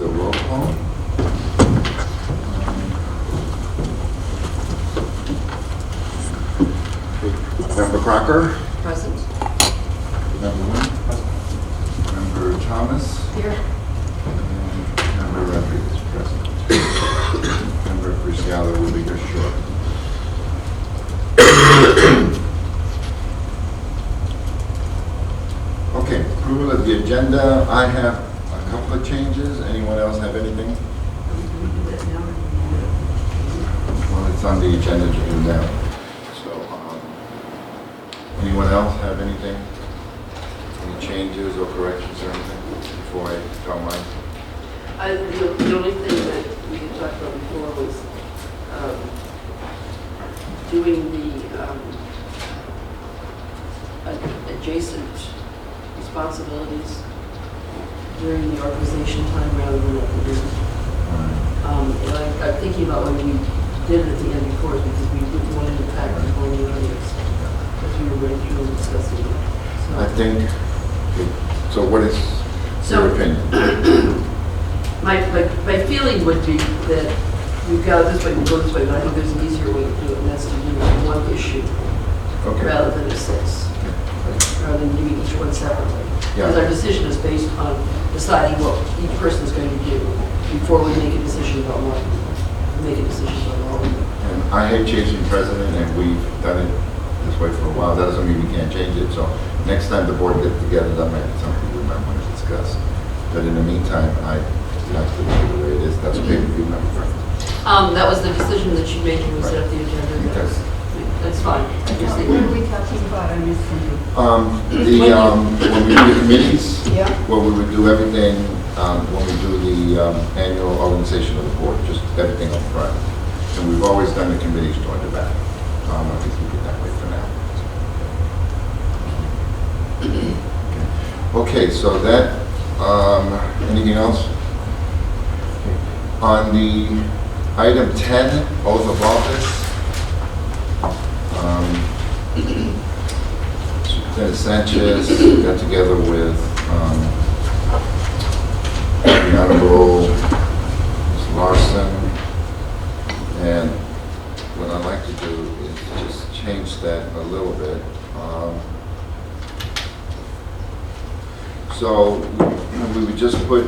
the roll call. Member Crocker? Present. Member Wynn? Present. Member Thomas? Here. And Member Rodriguez, present. Member Priscialla will be here short. Okay, approval of the agenda. I have a couple of changes. Anyone else have anything? Well, it's on the agenda to do now. So, anyone else have anything? Any changes or corrections or anything before I tell mine? The only thing that we had talked about before was doing the adjacent responsibilities during the organization time rather than at the beginning. And I'm thinking about when we did it at the end before because we didn't want to impact the whole audience as we were going through and discussing it. So, I think, so what is your opinion? My feeling would be that we've got it this way, we go this way, but I think there's an easier way to do it, and that's to do one issue Okay. rather than a six, rather than doing each one separately. Yeah. Because our decision is based on deciding what each person is going to do before we make a decision about one, make a decision about all of them. And I hate changing president, and we've done it this way for a while. That doesn't mean we can't change it. So next time the board gets together, that might be something we might want to discuss. But in the meantime, I like to leave it the way it is. That's okay with you, member? That was the decision that you made when we set up the agenda. Okay. That's fine. I just think What are we talking about? I missed something. When we do the committees, Yeah. where we would do everything, when we do the annual organization of the board, just everything up front. And we've always done the committees toward the back. I think we get that way for now. Okay, so that, anything else? On the item 10, oath of office, Superintendent Sanchez got together with the Honorable Ms. Larson, and what I'd like to do is just change that a little bit. So we would just put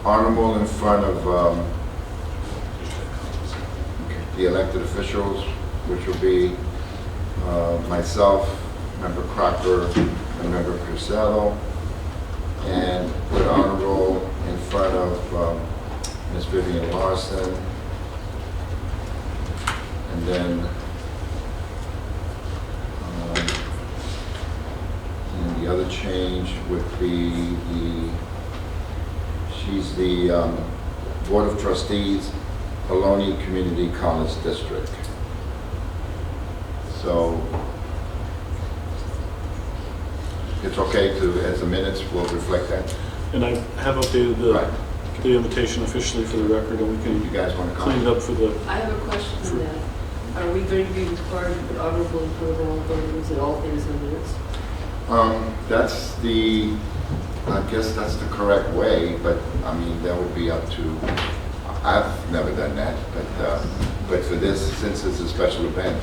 honorable in front of the elected officials, which will be myself, Member Crocker, and Member Cruzello, and put honorable in front of Ms. Vivian Larson, and then and the other change would be she's the Board of Trustees, Ohlone Community College District. So it's okay to, as the minutes will reflect that. And I have updated the invitation officially for the record, and we You can guys want to clean it comment? up for the. I have a question on that. Are we going to be required to put honorable in front of all voters and all things in minutes? That's the, I guess that's the correct way, but I mean, that would be up to, I've never done that, but for this, since it's a special event,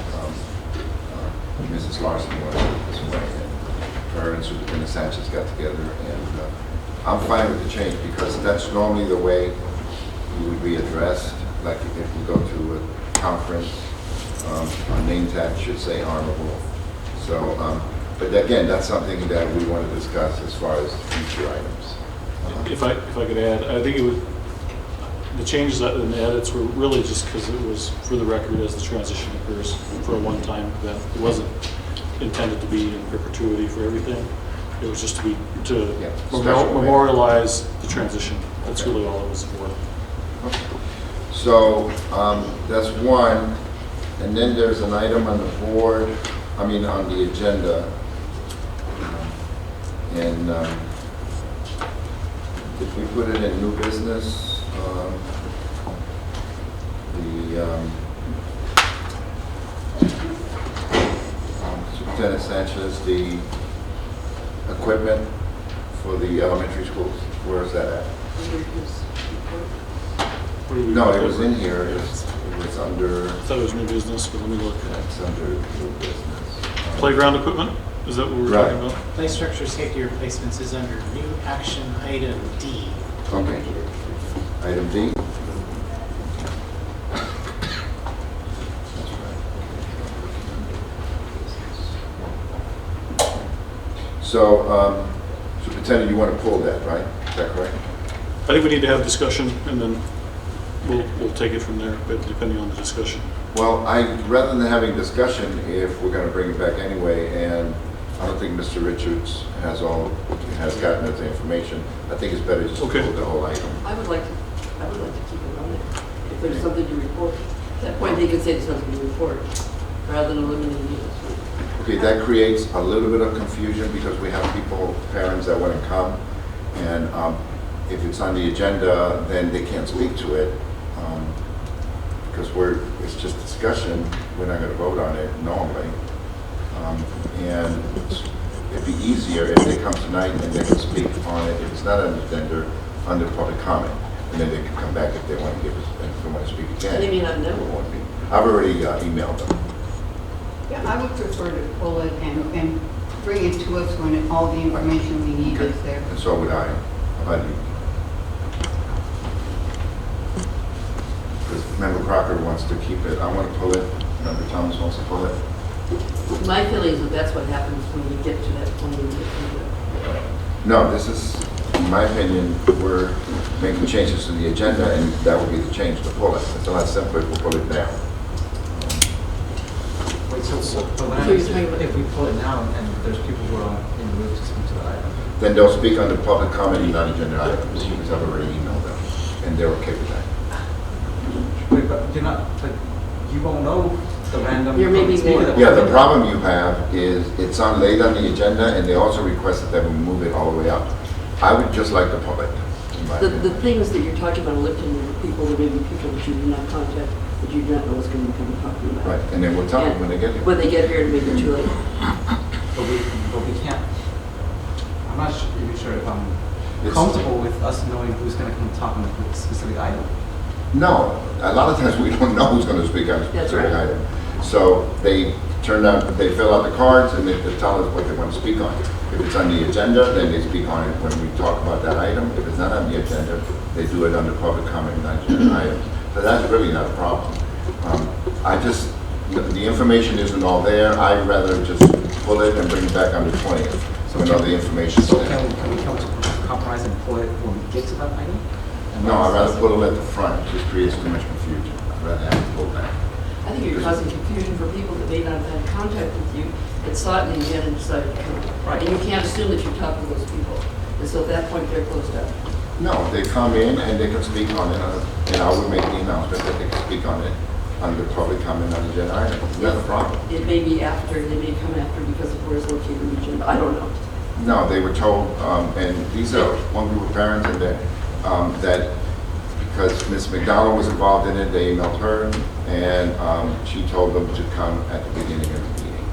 Mrs. Larson wanted it this way, and her and Superintendent Sanchez got together, and I'm fine with the change because that's normally the way you would be addressed. Like if you go to a conference, our name tag should say honorable. So, but again, that's something that we want to discuss as far as future items. If I could add, I think it would. The changes and the edits were really just because it was for the record as the transition occurs for a one-time event. It wasn't intended to be in perpetuity for everything. It was just to memorialize the transition. That's Okay. really all it was for. So that's one, and then there's an item on the board, on the agenda, and if we put it in new business, Superintendent Sanchez, the equipment for the elementary schools. Where's that at? Under his report. What do we- No, it was in here, it was under, I thought it was new business, but let me look. it's under new business. Playground equipment? Is that what we're Right. talking about? Play structure safety replacements is under new action item D. Okay. Item D. That's right. So, Superintendent, you want to pull that, right? Is that correct? I think we need to have discussion, and then we'll take it from there, but depending on the discussion. Well, rather than having discussion, if we're going to bring it back anyway, and I don't think Mr. Richards has gotten us the information, I think it's better just to Okay. pull the whole item. I would like to keep it on there. If there's something to report, at that point, they can say there's something to report, rather than eliminating it. Okay, that creates a little bit of confusion because we have people, parents that want to come, and if it's on the agenda, then they can't speak to it because it's just discussion. We're not going to vote on it normally, and it'd be easier if they come tonight and they can speak on it. If it's not on the agenda, under public comment, and then they can come back if they want to if they want to speak again. They may not know. I've already emailed them. Yeah, I would prefer to pull it and bring it to us when all the information we need is there. And so would I. How about you? Because Member Crocker wants to keep it. I want to pull it. Member Thomas wants to pull it. My feeling is that that's what happens when you get to that point and you get to it. No, this is, in my opinion, we're making changes to the agenda, and that would be the change to pull it. It's a lot simpler if we pull it now. Wait, so what So you're happens saying- if we pull it now and there's people who are in the mood to speak to that item? Then they'll speak under public comment and non-agenda items, because I've already emailed them, and they're okay with that. Wait, but you're not, like, you won't know the random. You're maybe speaker more- that Yeah, will the come in. problem you have is it's on late on the agenda, and they also requested that we move it all the way up. I would just like to pull it, in my The opinion. things that you're talking about, lifting the people, there may be people that you do not contact, that you do not know what's going to be talking about. Right, and then we'll tell them when they get here. When they get here, it may be too late. But we can't, I'm not even sure if I'm It's- comfortable with us knowing who's gonna come talk on a specific item. No, a lot of times we don't know who's going to speak on a That's specific right. item. So they fill out the cards and they tell us what they want to speak on. If it's on the agenda, then they speak on it when we talk about that item. If it's not on the agenda, they do it under public comment, non-agenda items. So that's really not a problem. The information isn't all there. I'd rather just pull it and bring it back on the 20th when all the information's So there. can we come to a compromise and pull it when we get to that item? And No, not I'd rather discuss it? pull it at the front. It just creates too much confusion. I'd rather have it pulled back. I think you're causing confusion for people that may not have had contact with you, that saw it in the agenda and decided to come. Right. And you can't assume that you talked to those people. And so at that point, they're closed up. No, they come in and they can speak on it, and I would make the announcement that they can speak on it under public comment on the agenda item. Not a problem. It may be after, they may come after because of where it's located in the agenda. I don't know. No, they were told, and these are one group of parents, and that because Ms. McDonald was involved in it, they emailed her, and she told them to come at the beginning of the meeting.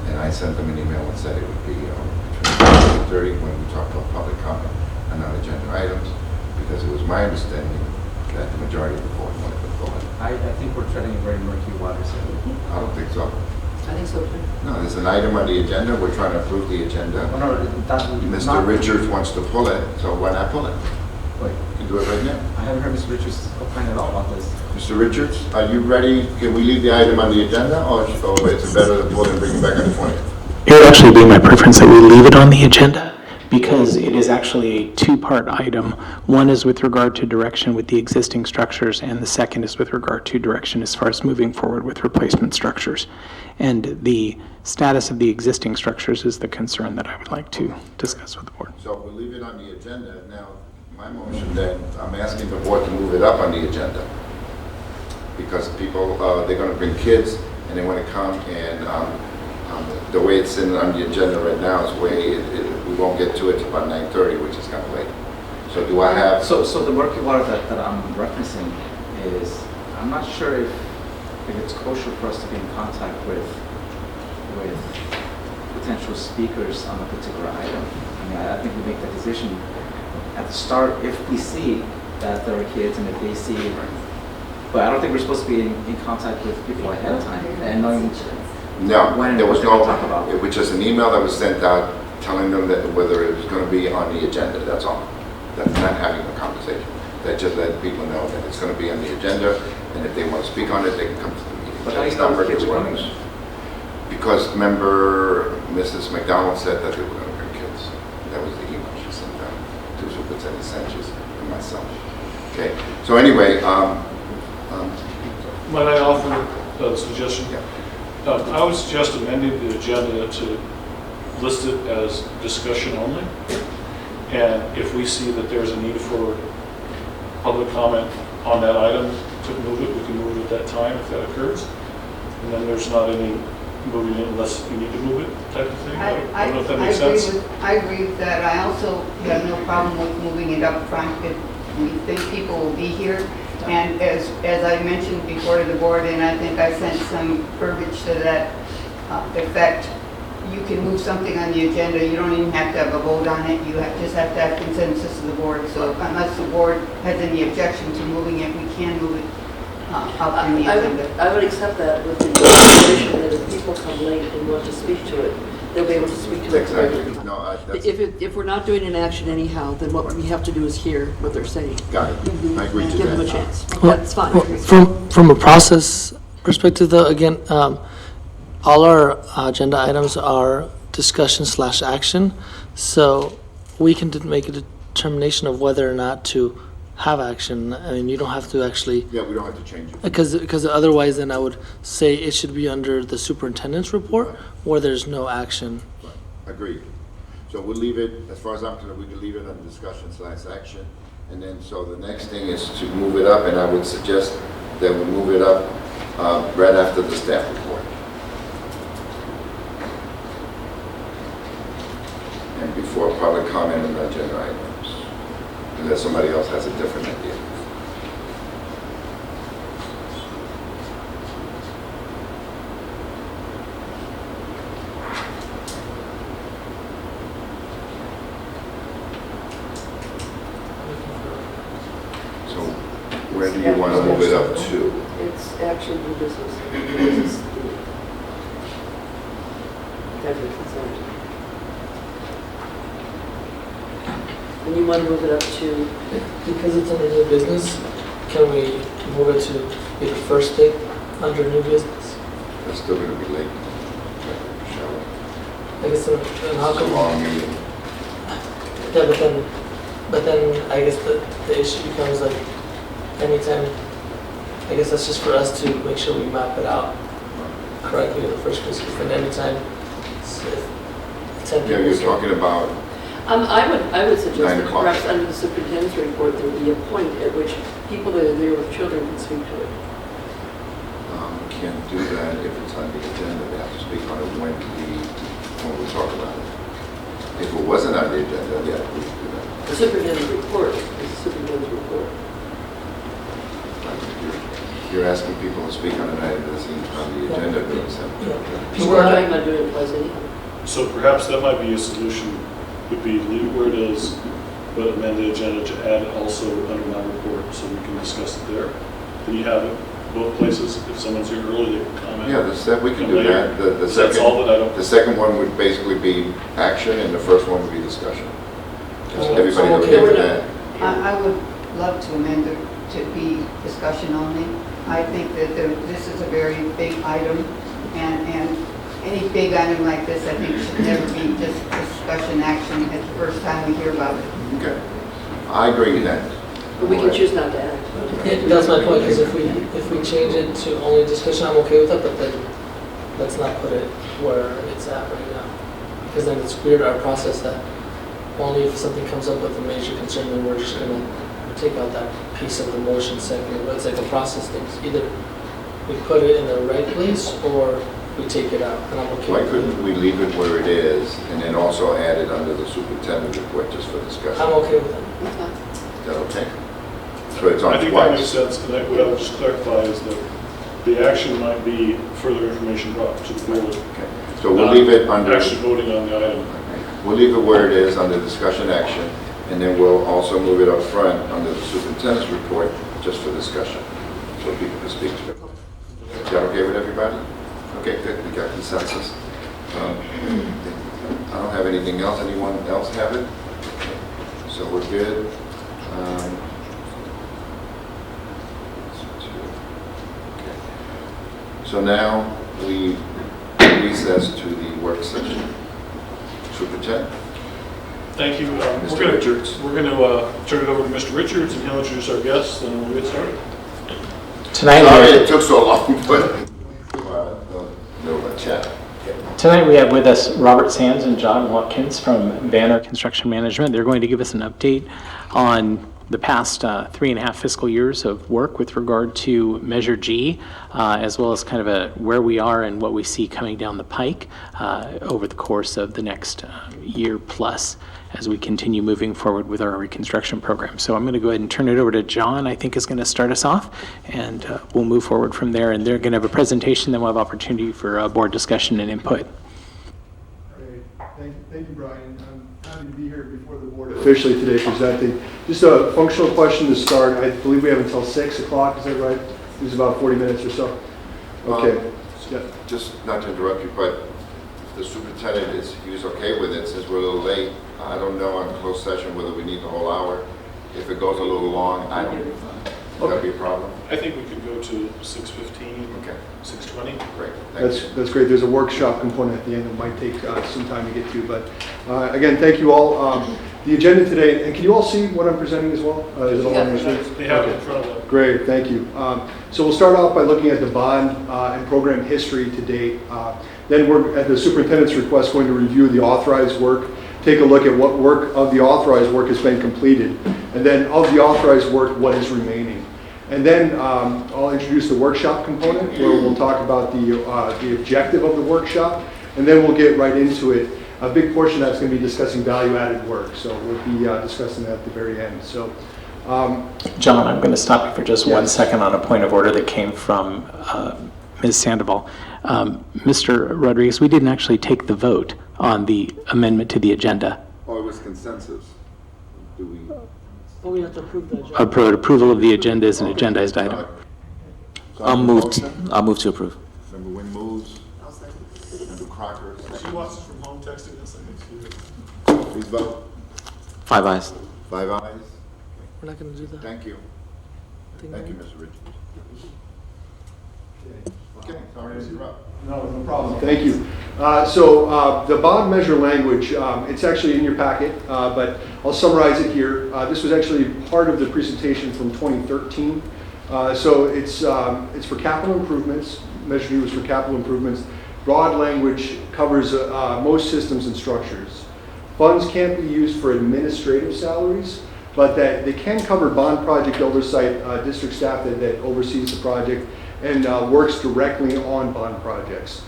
And I sent them an email and said it would be between 8:30 when we talk about public comment on non-agenda items, because it was my understanding that the majority of the board wanted to pull it. I think we're treading in very murky waters here. I don't think so. I think so too. No, there's an item on the agenda, we're trying to approve the agenda. Oh, no, that. Mr. not- Richards wants to pull it, so why not pull it? Wait, You can do it right now. I haven't heard Mr. Richards opine at all about this. Mr. Richards, are you ready? Can we leave the item on the agenda, or is it better to pull it and bring it back on the 20th? It would actually be my preference that we leave it on the agenda because it is actually a two-part item. One is with regard to direction with the existing structures, and the second is with regard to direction as far as moving forward with replacement structures. And the status of the existing structures is the concern that I would like to discuss with the board. So we'll leave it on the agenda. Now, my motion then, I'm asking the board to move it up on the agenda. Because people, they're gonna bring kids, and they wanna come, and the way it's in on the agenda right now is we won't get to it till about 9:30, which is kind of late. So do I have? So the murky water that I'm referencing is, I'm not sure if it's kosher for us to be in contact with potential speakers on a particular item. I mean, I think we make that decision at the start, if we see that there are kids and if they see, but I don't think we're supposed to be in contact with people ahead of time and knowing. No, When there was what they're no, gonna talk about. it was just an email that was sent out telling them that whether it was going to be on the agenda, that's all. That's not having a conversation. That just let people know that it's going to be on the agenda, and if they want to speak on it, they can come to the meeting. But how do It's you know not if kids regular are coming? ones. Because remember, Mrs. McDonald said that they were going to bring kids. That was the email she sent out to Superintendent Sanchez and myself. Okay, so anyway, Might I offer a suggestion? yeah. I would suggest amending the agenda to list it as discussion only. And if we see that there's a need for public comment on that item to move it, we can move it at that time if that occurs. And then there's not any moving it unless you need to move it type of thing. I don't know if that makes sense. I agree with that. I also have no problem with moving it up front if we think people will be here. And as I mentioned before to the board, and I think I sent some verbiage to that effect, you can move something on the agenda, you don't even have to have a vote on it, you just have to have consensus of the board. So unless the board has any objection to moving it, we can move it up in the agenda. I would accept that with the consideration that if people come late and want to speak to it, they'll be able to speak to it. Exactly. No, that's, If we're not doing an action anyhow, then what we have to do is hear what they're saying. got it. I agree to Give them a that. chance. Well, That's fine. From a process perspective, though, again, all our agenda items are discussion/action, so we can make a determination of whether or not to have action. I mean, you don't have to actually, Yeah, we don't have to change it. because otherwise then I would say it should be under the superintendent's report where there's no action. Agreed. So we'll leave it, as far as I'm concerned, we can leave it under discussion/action. And then, so the next thing is to move it up, and I would suggest that we move it up right after the staff report. And before public comment on the agenda items, unless somebody else has a different idea. So where do you want to move it up to? It's action new business. This is the executive consent. And you want to move it up to, Because it's under new business, can we move it to be the first thing under new business? That's still going to be late. Shall I guess, and how It's a come? long meeting. Yeah, but then I guess the issue becomes like, anytime, I guess that's just for us to make sure we map it out correctly in the first place, because then anytime, if 10 Yeah, people. you're talking about, I would suggest 9 that o'clock. perhaps under the superintendent's report, there would be a point at which people that are there with children can speak to it. can't do that if it's on the agenda. They have to speak on it when we talk about it. If it wasn't on the agenda, yeah, we could do that. The superintendent's report is the superintendent's report. You're asking people to speak on an item that's on the agenda. So People we're have- talking about doing it twice anyhow. So perhaps that might be a solution, would be leave it where it is, but amend the agenda to add also under my report so we can discuss it there. Then you have it both places. If someone's here early, they can comment. Yeah, we can And do later. that. The That's all second, that I don't. the second one would basically be action, and the first one would be discussion. Is everybody I'm okay okay with with that? I would love to amend it to be discussion only. I think that this is a very big item, and any big item like this, I think should never be just discussion action at the first time we hear about it. Okay. I agree with that. But we can choose not to act. Yeah, that's my point, because if we change it to only discussion, I'm okay with that, but then let's not put it where it's at right now. Because then it's weird, our process, that only if something comes up with a major concern, then we're just gonna take out that piece of the motion second. But it's like a process thing. Either we put it in the right place or we take it out, and I'm okay Why with couldn't it. we leave it where it is and then also add it under the superintendent report just for discussion? I'm okay with that. That's fine. Is that okay? So it's on I think that makes twice. sense, and what I would just clarify is that the action might be further information brought to the board. Okay. So we'll leave it under, Actually voting on the item. we'll leave it where it is under discussion action, And then we'll also move it up front under the superintendent's report, just for discussion, so people can speak to it. Is that okay with everybody? Okay, good, we got consensus. I don't have anything else. Anyone else have it? So we're good. Okay. So now we recess to the work session. Superintendent? Thank you. Mr. Richards. We're going to turn it over to Mr. Richards, and he'll introduce our guests, and we'll get started. Tonight, Sorry we it took so long, but no chat. Tonight we have with us Robert Sands and John Watkins from Banner Construction Management. They're going to give us an update on the past 3.5 fiscal years of work with regard to Measure G, as well as kind of where we are and what we see coming down the pike over the course of the next year plus as we continue moving forward with our reconstruction program. So I'm going to go ahead and turn it over to John, I think is going to start us off, and we'll move forward from there. And they're going to have a presentation, then we'll have opportunity for board discussion and input. Great. Thank you, Brian. I'm happy to be here before the board officially today presenting. Just a functional question to start. I believe we have until 6 o'clock, is that right? It's about 40 minutes or so. Okay. Yeah. Just not to interrupt you, but the superintendent he was okay with it since we're a little late. I don't know on closed session whether we need the whole hour. If it goes a little long, I don't. Would that be a problem? I think we could go to 6:15, Okay. 6:20. Great. Thank you. That's great. There's a workshop component at the end that might take some time to get to, but again, thank you all. The agenda today, and can you all see what I'm presenting as well? Is it all on your screen? They have it in front of them. Great, thank you. So we'll start off by looking at the bond and program history to date. Then we're, at the superintendent's request, going to review the authorized work, take a look at what work of the authorized work has been completed, and then of the authorized work, what is remaining. And then I'll introduce the workshop component, where we'll talk about the objective of the workshop, and then we'll get right into it. A big portion of that's going to be discussing value-added work, so we'll be discussing that at the very end. So, John, I'm going to stop you for just Yes. 1 second on a point of order that came from Ms. Sandoval. Mr. Rodriguez, we didn't actually take the vote on the amendment to the agenda. Oh, it was consensus. Do we? But we have to approve the agenda. Approval of the agenda is an agendized item. I'll move to approve. Member Wynn moves. I'll second. Member Crocker. She watches from home texting us, I think. Please vote. 5 ayes. 5 ayes. We're not going to do that. Thank you. thing Thank you, there. Mr. Richards. Okay, sorry to interrupt. no problem. Thank you. So the bond measure language, it's actually in your packet, but I'll summarize it here. This was actually part of the presentation from 2013. So it's for capital improvements. Measure D was for capital improvements. Broad language covers most systems and structures. Funds can't be used for administrative salaries, but that they can cover bond project oversight, district staff that oversees the project and works directly on bond projects.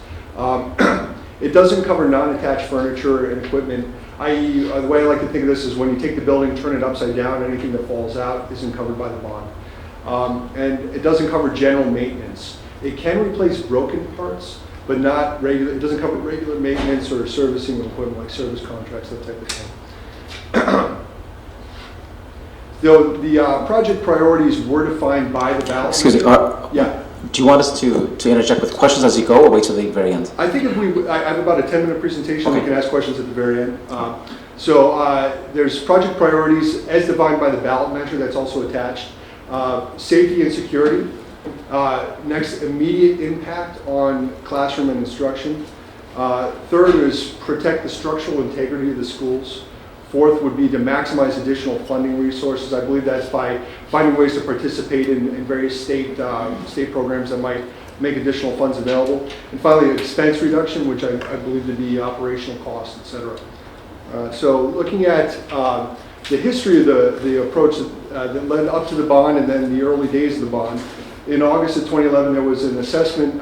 It doesn't cover non-attached furniture and equipment, i.e. The way I like to think of this is when you take the building, turn it upside down, anything that falls out isn't covered by the bond. And it doesn't cover general maintenance. It can replace broken parts, but not regular. It doesn't cover regular maintenance or servicing of equipment like service contracts, that type of thing. Though the project priorities were defined by the ballot. Excuse me, Yeah. do you want us to interject with questions as you go, or wait till the very end? I think if I have about a 10-minute presentation, we Okay. can ask questions at the very end. So there's project priorities as defined by the ballot measure that's also attached. Safety and security. Next, immediate impact on classroom and instruction. Third is protect the structural integrity of the schools. Fourth would be to maximize additional funding resources. I believe that's by finding ways to participate in various state programs that might make additional funds available. And finally, expense reduction, which I believe to be operational costs, et cetera. So looking at the history of the approach that led up to the bond and then the early days of the bond, in August of 2011, there was an assessment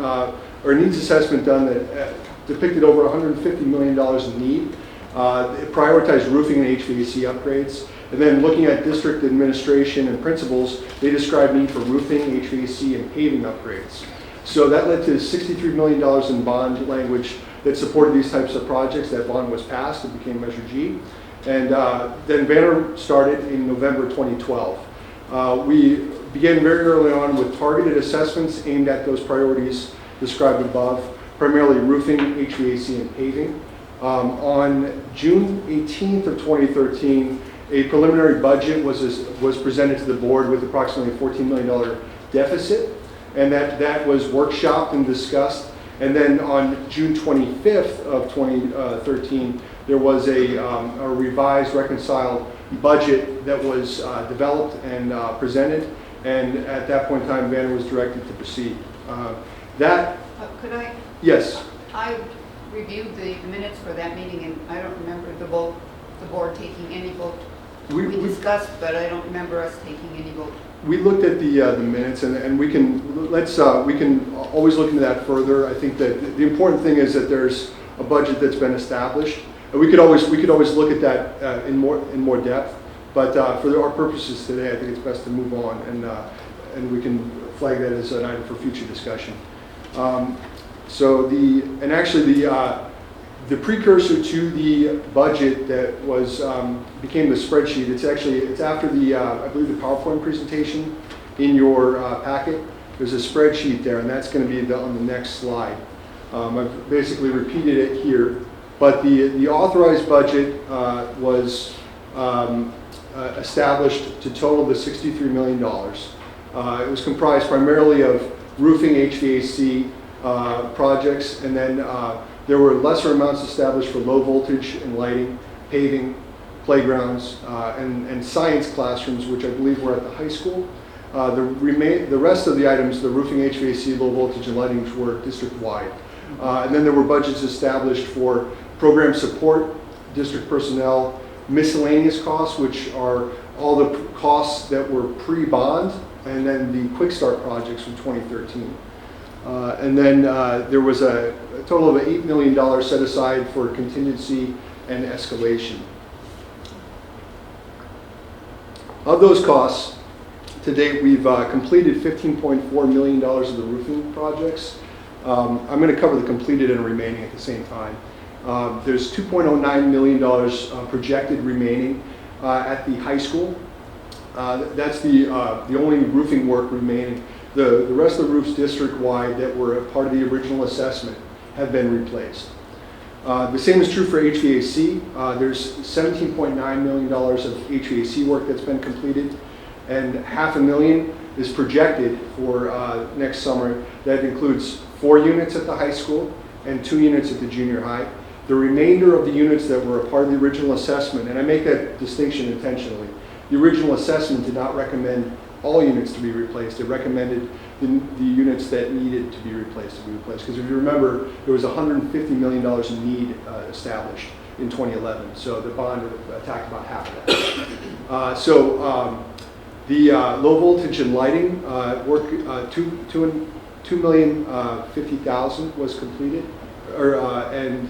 or needs assessment done that depicted over $150 million in need. It prioritized roofing and HVAC upgrades. And then looking at district administration and principals, they described need for roofing, HVAC, and paving upgrades. So that led to $63 million in bond language that supported these types of projects. That bond was passed. It became Measure G. And then Banner started in November 2012. We began very early on with targeted assessments aimed at those priorities described above, primarily roofing, HVAC, and paving. On June 18th of 2013, a preliminary budget was presented to the board with approximately a $14 million deficit, and that was workshopped and discussed. And then on June 25th of 2013, there was a revised, reconciled budget that was developed and presented. And at that point in time, Banner was directed to proceed. Could I? Yes. I reviewed the minutes for that meeting, and I don't remember the board taking any vote. We discussed, but I don't remember us taking any vote. We looked at the minutes, and we can always look into that further. I think that the important thing is that there's a budget that's been established, and we could always look at that in more depth. But for our purposes today, I think it's best to move on, and we can flag that as an item for future discussion. The precursor to the budget that was became the spreadsheet. It's after I believe the PowerPoint presentation in your packet. There's a spreadsheet there, and that's going to be on the next slide. I've basically repeated it here, but the authorized budget was established to total the $63 million. It was comprised primarily of roofing, HVAC projects, and then there were lesser amounts established for low voltage and lighting, paving, playgrounds, and science classrooms, which I believe were at the high school. The rest of the items, the roofing, HVAC, low voltage, and lighting, were district-wide. And then there were budgets established for program support, district personnel, miscellaneous costs, which are all the costs that were pre-bond, and then the Quick Start projects from 2013. And then there was a total of $8 million set aside for contingency and escalation. Of those costs, to date, we've completed $15.4 million of the roofing projects. I'm going to cover the completed and remaining at the same time. There's $2.09 million projected remaining at the high school. That's the only roofing work remaining. The rest of the roofs district-wide that were a part of the original assessment have been replaced. The same is true for HVAC. There's $17.9 million of HVAC work that's been completed, and $500,000 is projected for next summer. That includes 4 units at the high school and 2 units at the junior high. The remainder of the units that were a part of the original assessment, and I make that distinction intentionally, the original assessment did not recommend all units to be replaced. It recommended the units that needed to be replaced. Because if you remember, there was $150 million in need established in 2011. So the bond attacked about half of that. The low voltage and lighting work, $2,050,000 was completed, and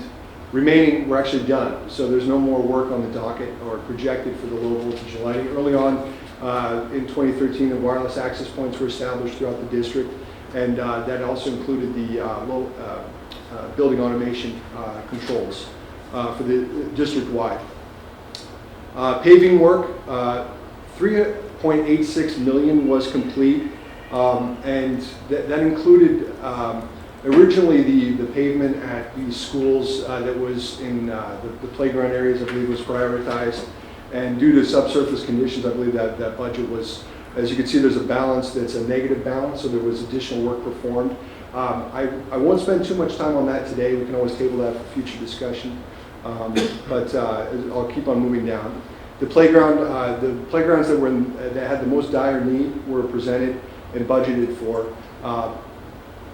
remaining were actually done. So there's no more work on the docket or projected for the low voltage and lighting. Early on, in 2013, the wireless access points were established throughout the district, and that also included the building automation controls for the district-wide. Paving work, $3.86 million was complete, and that included originally the pavement at the schools that was in the playground areas, I believe, was prioritized. And due to subsurface conditions, I believe that budget was, as you can see, there's a balance that's a negative balance, so there was additional work performed. I won't spend too much time on that today. We can always table that for future discussion, but I'll keep on moving down. The playgrounds that had the most dire need were presented and budgeted for.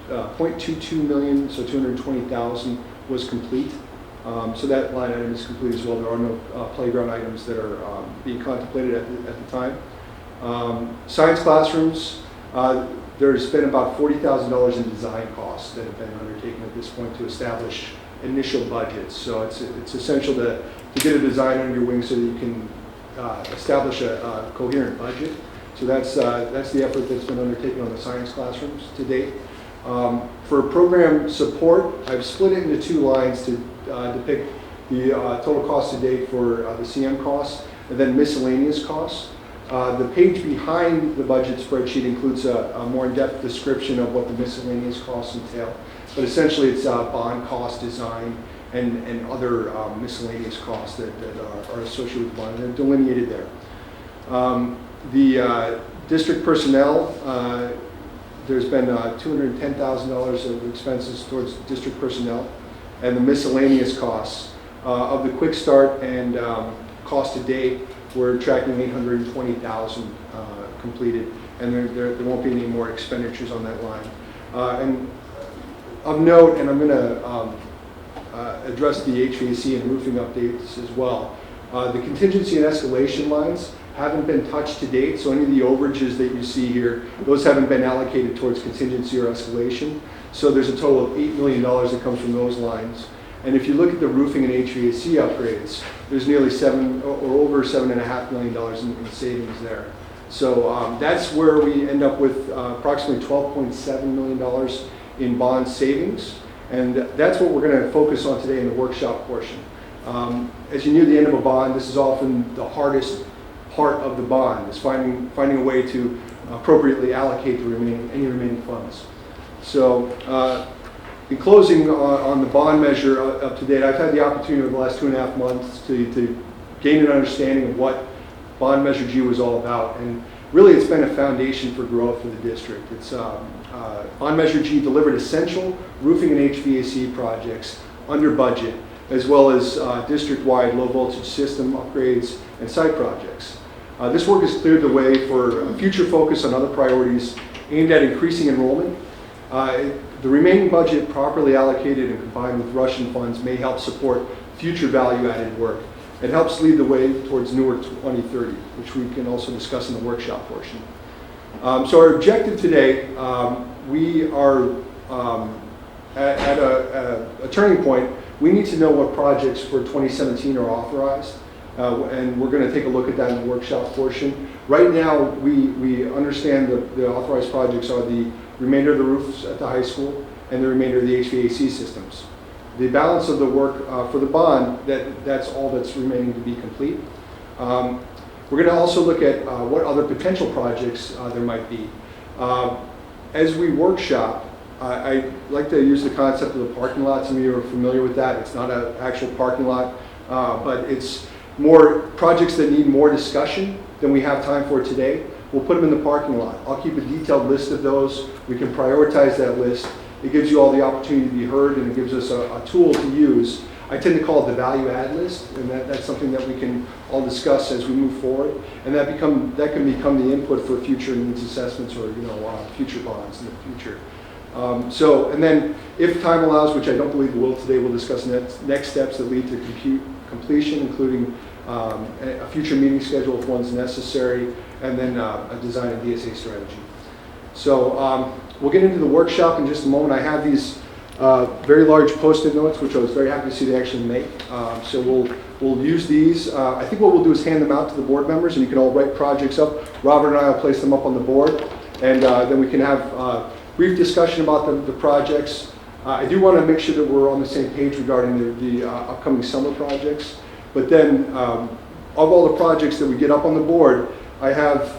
$0.22 million, so $220,000 was complete. So that line item is complete as well. There are no playground items that are being contemplated at the time. Science classrooms, there's been about $40,000 in design costs that have been undertaken at this point to establish initial budgets. So it's essential to get a design under your wing so that you can establish a coherent budget. So that's the effort that's been undertaken on the science classrooms to date. For program support, I've split it into 2 lines to depict the total cost to date for the CM costs, and then miscellaneous costs. The page behind the budget spreadsheet includes a more in-depth description of what the miscellaneous costs entail. But essentially, it's bond cost, design, and other miscellaneous costs that are associated with the bond. They're delineated there. The district personnel, there's been $210,000 of expenses towards district personnel, and the miscellaneous costs of the quick start and cost to date, we're tracking 820,000 completed, and there won't be any more expenditures on that line. And of note, and I'm going to address the HVAC and roofing updates as well. The contingency and escalation lines haven't been touched to date, so any of the overages that you see here, those haven't been allocated towards contingency or escalation. So there's a total of $8 million that comes from those lines. And if you look at the roofing and HVAC upgrades, there's nearly over $7.5 million in savings there. So that's where we end up with approximately $12.7 million in bond savings. And that's what we're going to focus on today in the workshop portion. As you near the end of a bond, this is often the hardest part of the bond, is finding a way to appropriately allocate any remaining funds. So in closing on the bond measure up to date, I've had the opportunity over the last 2.5 months to gain an understanding of what bond measure G was all about. And really, it's been a foundation for growth for the district. It's bond measure G delivered essential roofing and HVAC projects under budget, as well as district-wide low voltage system upgrades and site projects. This work has cleared the way for a future focus on other priorities aimed at increasing enrollment. The remaining budget, properly allocated and combined with Russian funds, may help support future value-added work. It helps lead the way towards Newark 2030, which we can also discuss in the workshop portion. So our objective today, we are at a turning point. We need to know what projects for 2017 are authorized, and we're going to take a look at that in the workshop portion. Right now, we understand that the authorized projects are the remainder of the roofs at the high school and the remainder of the HVAC systems. The balance of the work for the bond, that's all that's remaining to be complete. We're going to also look at what other potential projects there might be. As we workshop, I like to use the concept of the parking lot. Some of you are familiar with that. It's not an actual parking lot, but it's more projects that need more discussion than we have time for today. We'll put them in the parking lot. I'll keep a detailed list of those. We can prioritize that list. It gives you all the opportunity to be heard, and it gives us a tool to use. I tend to call it the value add list, and that's something that we can all discuss as we move forward. And that can become the input for future needs assessments or future bonds in the future. And then if time allows, which I don't believe it will today, we'll discuss next steps that lead to completion, including a future meeting schedule if one's necessary, and then a design and DSA strategy. So we'll get into the workshop in just a moment. I have these very large Post-it notes, which I was very happy to see they actually make. So we'll use these. I think what we'll do is hand them out to the board members, and you can all write projects up. Robert and I will place them up on the board, and then we can have a brief discussion about the projects. I do want to make sure that we're on the same page regarding the upcoming summer projects. But then, of all the projects that we get up on the board, I have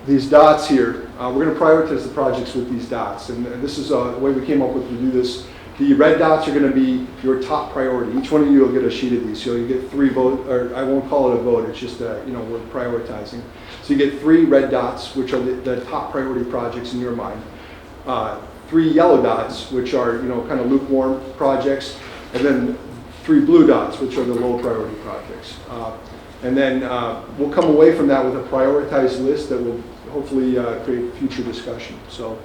these dots here. We're going to prioritize the projects with these dots, and this is the way we came up with to do this. The red dots are going to be your top priority. Each one of you will get a sheet of these, so you get 3 votes, or I won't call it a vote, it's just we're prioritizing. So you get 3 red dots, which are the top priority projects in your mind. 3 yellow dots, which are kind of lukewarm projects, and then 3 blue dots, which are the low priority projects. And then we'll come away from that with a prioritized list that will hopefully create future discussion. So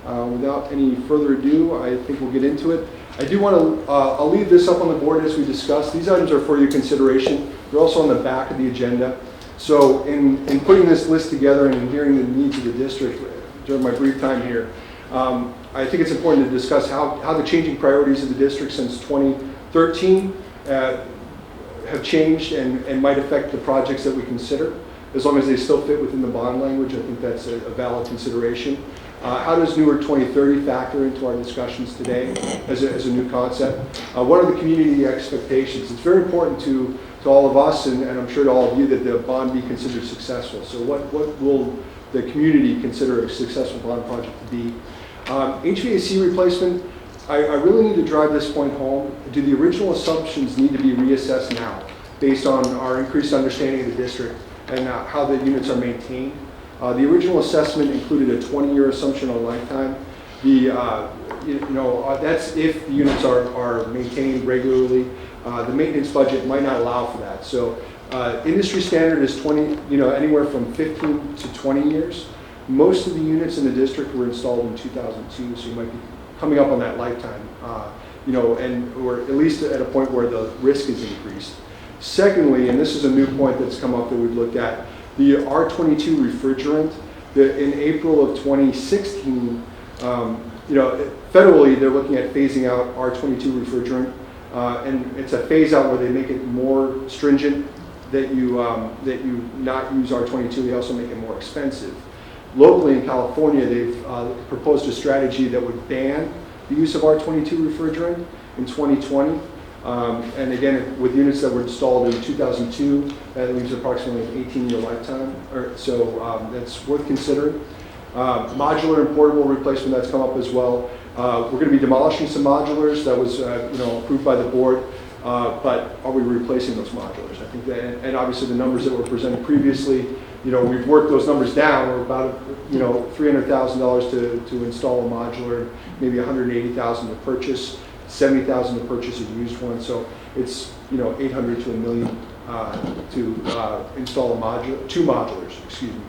without any further ado, I think we'll get into it. I do want to, I'll leave this up on the board as we discuss. These items are for your consideration. They're also on the back of the agenda. So in putting this list together and hearing the needs of the district during my brief time here, I think it's important to discuss how the changing priorities of the district since 2013 have changed and might affect the projects that we consider. as long as they still fit within the bond language, I think that's a valid consideration. How does Newark 2030 factor into our discussions today as a new concept? What are the community expectations? It's very important to all of us, and I'm sure to all of you, that the bond be considered successful. So what will the community consider a successful bond project to be? HVAC replacement, I really need to drive this point home. Do the original assumptions need to be reassessed now based on our increased understanding of the district and how the units are maintained? The original assessment included a 20-year assumption on lifetime. That's if the units are maintained regularly. The maintenance budget might not allow for that. So industry standard is 20, anywhere from 15 to 20 years. Most of the units in the district were installed in 2002, so you might be coming up on that lifetime, or at least at a point where the risk is increased. Secondly, and this is a new point that's come up that we've looked at, the R22 refrigerant. In April of 2016, federally they're looking at phasing out R22 refrigerant, and it's a phase out where they make it more stringent that you not use R22. They also make it more expensive. Locally in California, they've proposed a strategy that would ban the use of R22 refrigerant in 2020. And again, with units that were installed in 2002, that leaves approximately an 18-year lifetime. So that's worth considering. Modular and portable replacement, that's come up as well. We're going to be demolishing some modulars. That was approved by the board. But are we replacing those modulars? I think that, and obviously the numbers that were presented previously, we've worked those numbers down. We're about $300,000 to install a modular, maybe $180,000 to purchase, $70,000 to purchase a used one. So it's $800,000 to $1 million to install two modulars. Excuse me.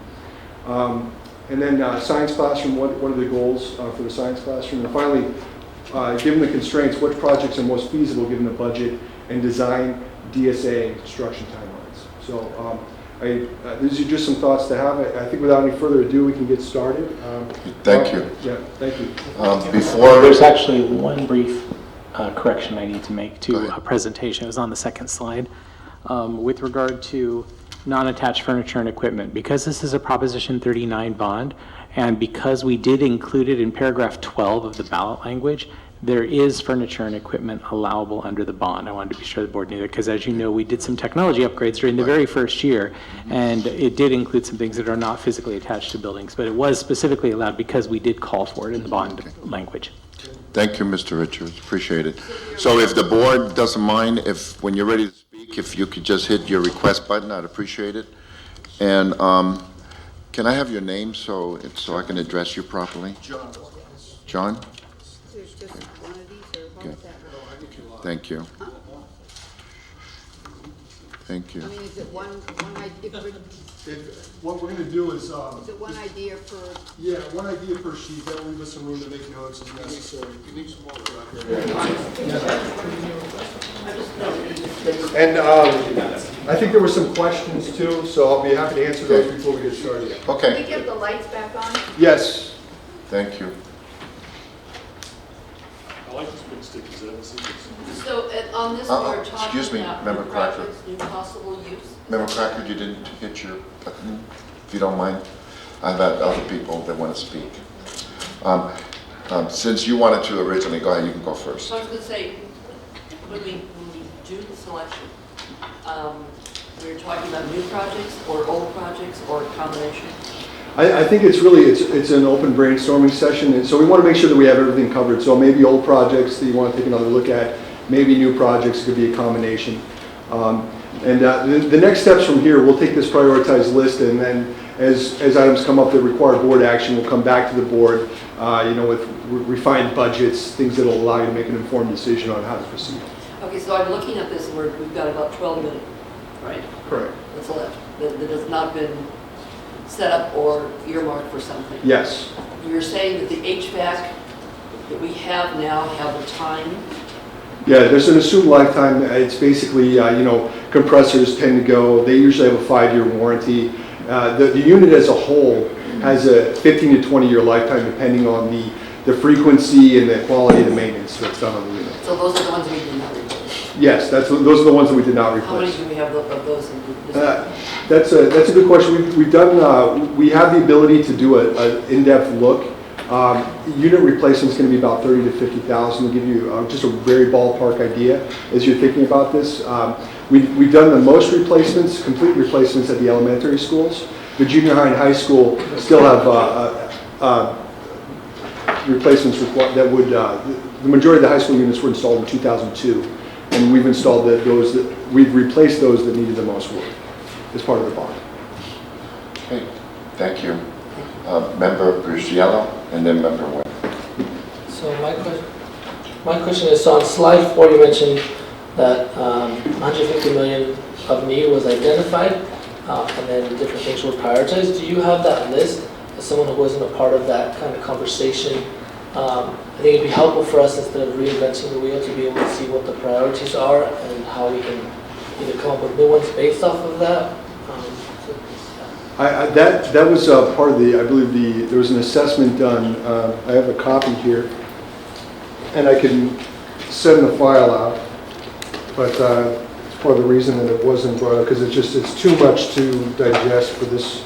And then science classroom. What are the goals for the science classroom? And finally, given the constraints, what projects are most feasible given the budget and design DSA construction timelines? So these are just some thoughts to have. I think without any further ado, we can get started. Thank you. Yeah, thank you. Before There's actually one brief correction I need to make to a presentation. It was on the second slide. With regard to non-attached furniture and equipment, because this is a Proposition 39 bond, and because we did include it in paragraph 12 of the ballot language, there is furniture and equipment allowable under the bond. I wanted to be sure the board knew that, because as you know, we did some technology upgrades during the very first year, and it did include some things that are not physically attached to buildings, but it was specifically allowed because we did call for it in the bond language. Thank you, Mr. Richards. Appreciate it. So if the board doesn't mind, if when you're ready to speak, if you could just hit your request button, I'd appreciate it. And can I have your name so I can address you properly? John. John? There's just one of these, or Okay. what's that? Thank you. Thank you. I mean, is it one idea, What we're going to do is, is it one idea per? yeah, one idea per sheet. That will leave us some room to make notes as necessary. And I think there were some questions too, so I'll be happy to answer those before we get started. Can we Okay. get the lights back on? Yes. Thank you. I like this big stick, because I haven't seen this. So on this, we're excuse talking me, about Member new Cracker. projects, new possible use. Member Cracker, you didn't hit your button, if you don't mind. I've had other people that want to speak. Since you wanted to originally, go ahead, you can go first. So I was going to say, when we do the selection, we're talking about new projects or old projects or a combination? I think it's really, it's an open brainstorming session, and so we want to make sure that we have everything covered. So maybe old projects that you want to take another look at, maybe new projects, it could be a combination. The next steps from here, we'll take this prioritized list, and then as items come up that require board action, we'll come back to the board, with refined budgets, things that will allow you to make an informed decision on how to proceed. Okay, so I'm looking at this, and we've got about 12 minutes, right? Correct. That's left, that has not been set up or earmarked for something. Yes. You're saying that the HVAC that we have now have a time? Yeah, there's an assumed lifetime. It's basically, compressors tend to go, they usually have a 5-year warranty. The unit as a whole has a 15 to 20-year lifetime depending on the frequency and the quality of the maintenance that's done on the unit. So those are the ones we did not replace? Yes, those are the ones that we did not How many replace. do we have of those in That's a good question. We've done, we have the ability to do an in-depth look. Unit replacement is going to be about 30 to 50,000 to give you just a very ballpark idea as you're thinking about this. We've done the most replacements, complete replacements at the elementary schools. The junior high and high school still have replacements that would, the majority of the high school units were installed in 2002, and we've installed we've replaced those that needed the most work as part of the bond. Okay, thank you. Member Bruciello, and then Member Webb. So my question is, so on slide 4, you mentioned that 150 million of need was identified, and then different things were prioritized. Do you have that list? As someone who wasn't a part of that kind of conversation, I think it'd be helpful for us, instead of reinventing the wheel, to be able to see what the priorities are and how we can either come up with new ones based off of that. That was part of the, I believe there was an assessment done. I have a copy here, and I can send the file out, but it's part of the reason that it wasn't brought up, because it's too much to digest for this.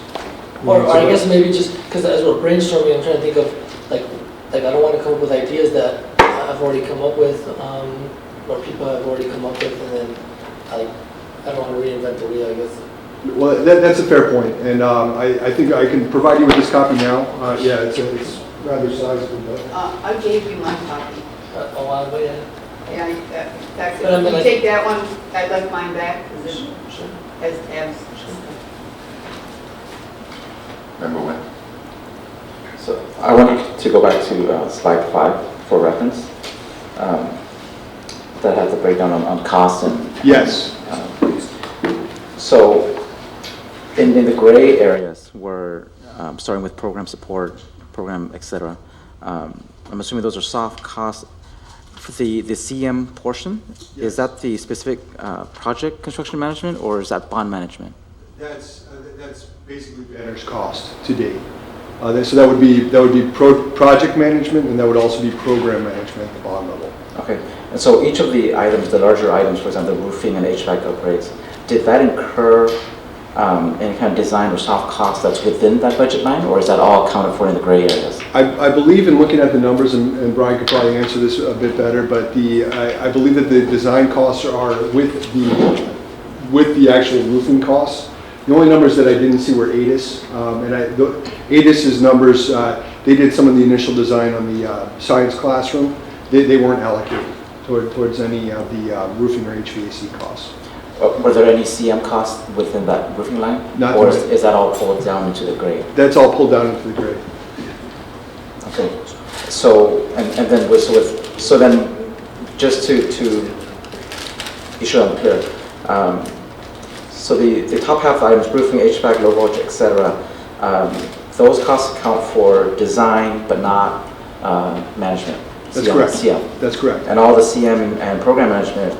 Or I guess maybe just because as we're brainstorming, I'm trying to think of like I don't want to come up with ideas that I've already come up with, or people have already come up with, and then I don't want to reinvent the wheel, I guess. Well, that's a fair point, and I think I can provide you with this copy now. Yeah, it's rather sizable. But I gave you my copy. A while ago, yeah. Yeah, in fact, But I mean, if you like- take that one, I'd like mine back, because it Sure. has tabs. Member Webb. So I wanted to go back to slide 5 for reference. That has the breakdown on cost and. yes, So in the gray areas, where starting with program support, program, etc. I'm assuming those are soft costs. For the CM portion, is that the specific project construction management, or is that bond management? that's basically Banner's cost to date. So that would be project management, and that would also be program management at the bond level. Okay, and so each of the items, the larger items, for example, the roofing and HVAC upgrades, did that incur any kind of design or soft cost that's within that budget line, or is that all accounted for in the gray areas? I believe, in looking at the numbers, and Brian could probably answer this a bit better, but I believe that the design costs are with the actual roofing costs. The only numbers that I didn't see were ADIS, and ADIS's numbers, they did some of the initial design on the science classroom. They weren't allocated towards any of the roofing or HVAC costs. Were there any CM costs within that roofing line? Not or tonight. is that all pulled down into the gray? That's all pulled down into the gray. Okay, so so then just to be sure I'm clear, so the top half items, roofing, HVAC, low voltage, etc. Those costs account for design but not management. That's CM, correct. CM. That's correct. And all the CM and program management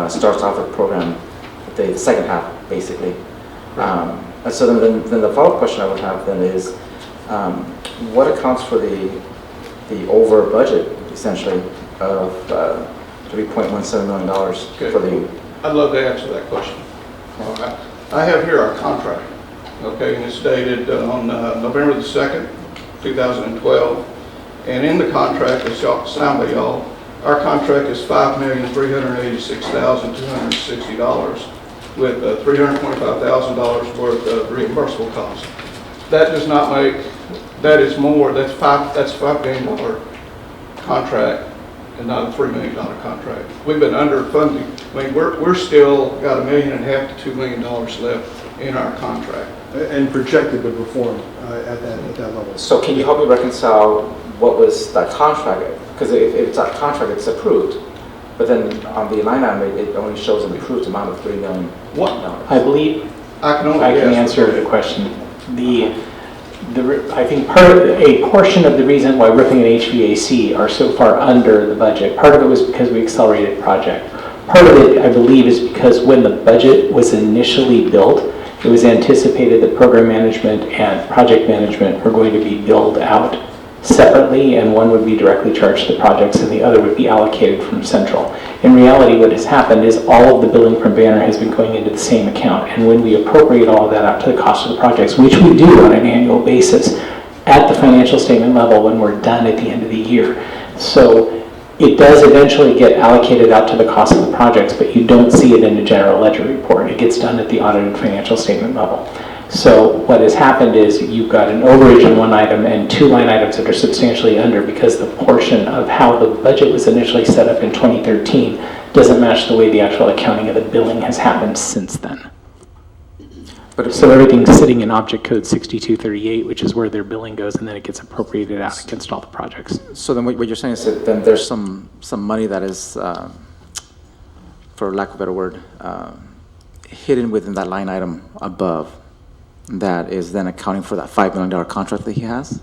starts off with program, the second half basically. And so then the follow-up question I would have then is, what accounts for the over budget essentially of $3.17 million for the? I'd love to answer that question. All right. I have here our contract, okay, and it's dated on November the 2nd, 2012. And in the contract, it's signed by y'all, our contract is $5,386,260 with $325,000 worth of reimbursable costs. That does not make, that is more, that's $5 million contract and not a $3 million contract. We've been underfunding. I mean, we're still got $1.5 million to $2 million left in our contract. And projected to perform at that level. So can you help me reconcile what was that contract? Because if it's that contract, it's approved. But then on the line item, it only shows an approved amount of $3 million. What? I believe I can only I can guess. answer the question. I think a portion of the reason why roofing and HVAC are so far under the budget, part of it was because we accelerated project. Part of it, I believe, is because when the budget was initially built, it was anticipated that program management and project management were going to be billed out separately, and one would be directly charged to the projects and the other would be allocated from central. In reality, what has happened is all of the billing from Banner has been going into the same account, and when we appropriate all of that out to the cost of the projects, which we do on an annual basis at the financial statement level when we're done at the end of the year. So it does eventually get allocated out to the cost of the projects, but you don't see it in the general ledger report. It gets done at the audited financial statement level. So what has happened is you've got an overage in one item and two line items that are substantially under because the portion of how the budget was initially set up in 2013 doesn't match the way the actual accounting of the billing has happened since then. But So everything's sitting in object code 6238, which is where their billing goes, and then it gets appropriated out against all the projects. so then what you're saying is that then there's some money that is, for lack of a better word, hidden within that line item above that is then accounting for that $5 million contract that he has?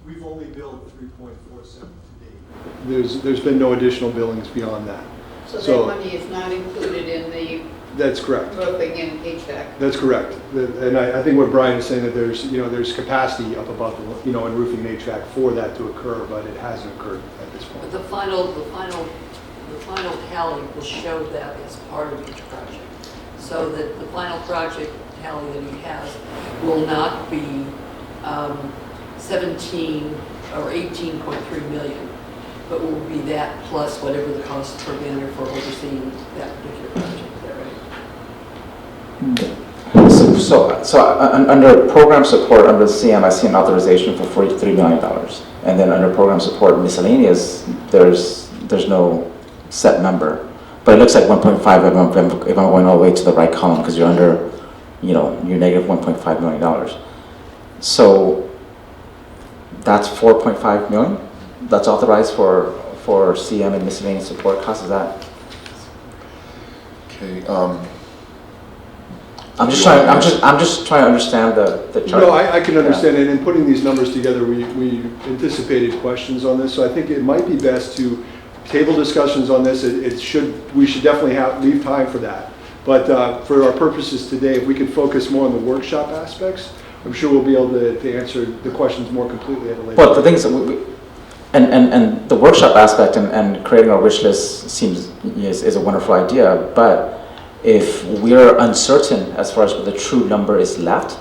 We've only billed 3.47 to date. There's been no additional billings beyond that. So So- that money is not included in the That's correct. roofing and HVAC. That's correct. And I think what Brian is saying that there's capacity up above, in roofing and HVAC for that to occur, but it hasn't occurred at this But point. the final tally will show that as part of each project. So that the final project tally that he has will not be 17 or 18.3 million, but will be that plus whatever the cost per banner for overseeing that particular project. Is that right? So under program support, under CM, I see an authorization for $43 million. And then under program support miscellaneous, there's no set number. But it looks like 1.5 if I'm going all the way to the right column, because you're under, you're negative $1.5 million. So that's 4.5 million that's authorized for CM and miscellaneous support costs. Is that? Okay, I'm just trying to understand the chart. No, I can understand it. In putting these numbers together, we anticipated questions on this, so I think it might be best to table discussions on this. We should definitely leave time for that. But for our purposes today, if we could focus more on the workshop aspects, I'm sure we'll be able to answer the questions more completely at a later. But the thing is, and the workshop aspect and creating our wish list is a wonderful idea, but if we're uncertain as far as what the true number is left,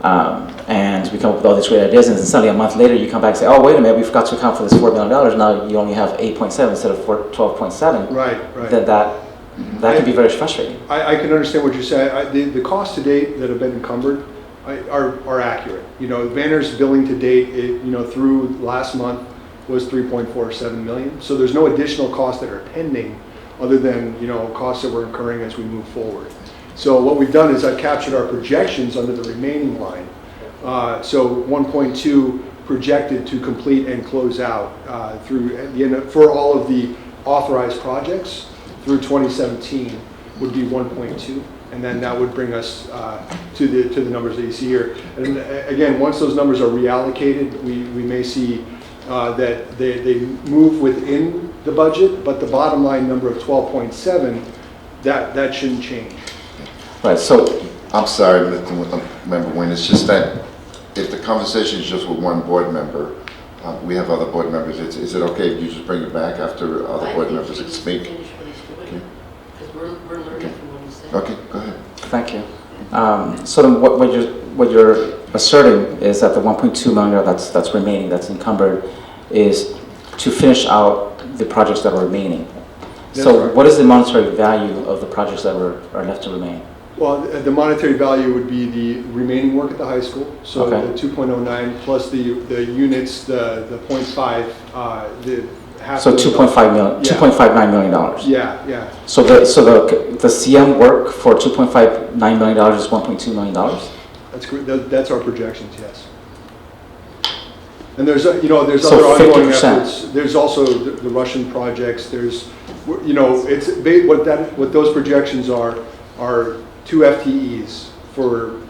and we come up with all these great ideas, and then suddenly a month later you come back and say, oh, wait a minute, we forgot to account for this $4 million, now you only have 8.7 instead of 12.7. Right. Then that can be very frustrating. I can understand what you're saying. The costs to date that have been encumbered are accurate. Banner's billing to date, through last month was 3.47 million. So there's no additional costs that are pending other than, costs that we're incurring as we move forward. So what we've done is I've captured our projections under the remaining line. So 1.2 projected to complete and close out through the end for all of the authorized projects through 2017 would be 1.2, and then that would bring us to the numbers that you see here. And again, once those numbers are reallocated, we may see that they move within the budget, but the bottom line number of 12.7, that shouldn't change. Right, so I'm sorry, Member Wynn, it's just that if the conversation is just with one board member, we have other board members, is it okay if you just bring it back after other board members can speak? Finish what he's doing, because we're learning from what he's saying. Okay, go ahead. thank you. So then what you're asserting is that the 1.2 million that's remaining, that's encumbered, is to finish out the projects that are remaining. That's So right. what is the monetary value of the projects that are left to remain? Well, the monetary value would be the remaining work at the high school. So Okay. the 2.09 plus the units, the 0.5, the half. So million 2.5 million, Yeah. $2.59 million. Yeah. So the CM work for $2.59 million is $1.2 million? That's correct. That's our projections, yes. And there's, there's So other ongoing 50%. efforts. There's also the Russian projects. There's, what those projections are 2 FTEs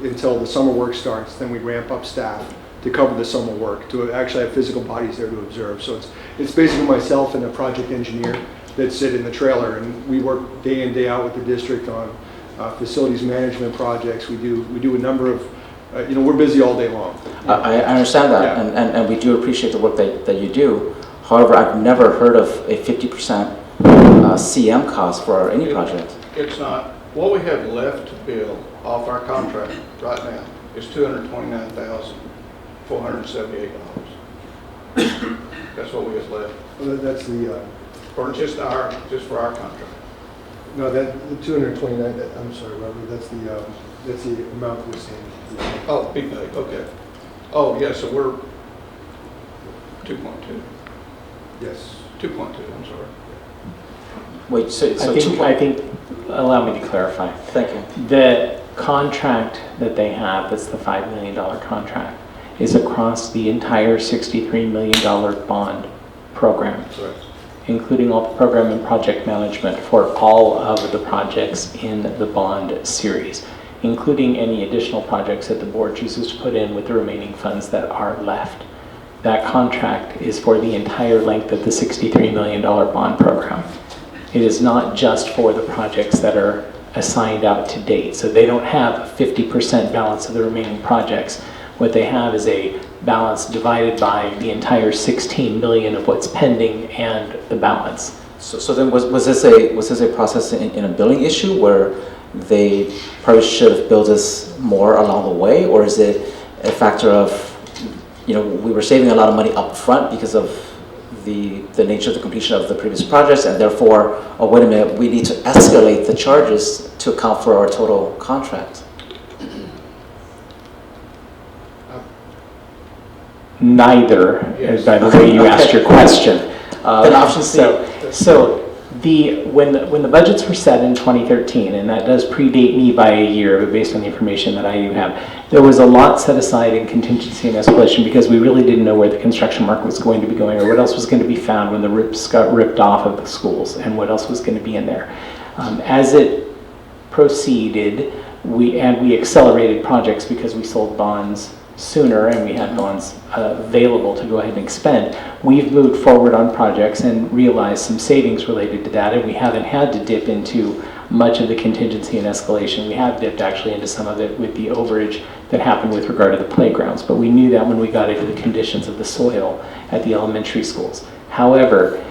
until the summer work starts. Then we ramp up staff to cover the summer work, to actually have physical bodies there to observe. So it's basically myself and a project engineer that sit in the trailer, and we work day in, day out with the district on facilities management projects. We do a number of we're busy all day long. I understand that, Yeah. and we do appreciate the work that you do. However, I've never heard of a 50% CM cost for any project. It's not, what we have left to bill off our contract right now is $229,478. That's what we have left, That's the, for just for our contract. no, the 229, I'm sorry, Robert, that's the amount we're saying. Oh, be paid, okay. Oh, yeah, so we're 2.2, Yes. 2.2, I'm sorry. Wait, so I think, allow me to clarify. Thank you. The contract that they have, that's the $5 million contract, is across the entire $63 million bond program, Correct. including all the program and project management for all of the projects in the bond series, including any additional projects that the board chooses to put in with the remaining funds that are left. That contract is for the entire length of the $63 million bond program. It is not just for the projects that are assigned out to date. So they don't have a 50% balance of the remaining projects. What they have is a balance divided by the entire 16 million of what's pending and the balance. So then was this a process in a billing issue where they probably should have billed us more along the way, or is it a factor of, we were saving a lot of money up front because of the nature of the completion of the previous projects, and therefore, oh wait a minute, we need to escalate the charges to account for our total contract? Neither, Yes. by the way you asked your question. Then option C. When the budgets were set in 2013, and that does predate me by a year, but based on the information that I do have, there was a lot set aside in contingency and escalation because we really didn't know where the construction market was going to be going or what else was going to be found when the rips got ripped off of the schools and what else was going to be in there. As it proceeded, we accelerated projects because we sold bonds sooner and we had bonds available to go ahead and expend. We've moved forward on projects and realized some savings related to that, and we haven't had to dip into much of the contingency and escalation. We have dipped actually into some of it with the overage that happened with regard to the playgrounds, but we knew that when we got into the conditions of the soil at the elementary schools. However,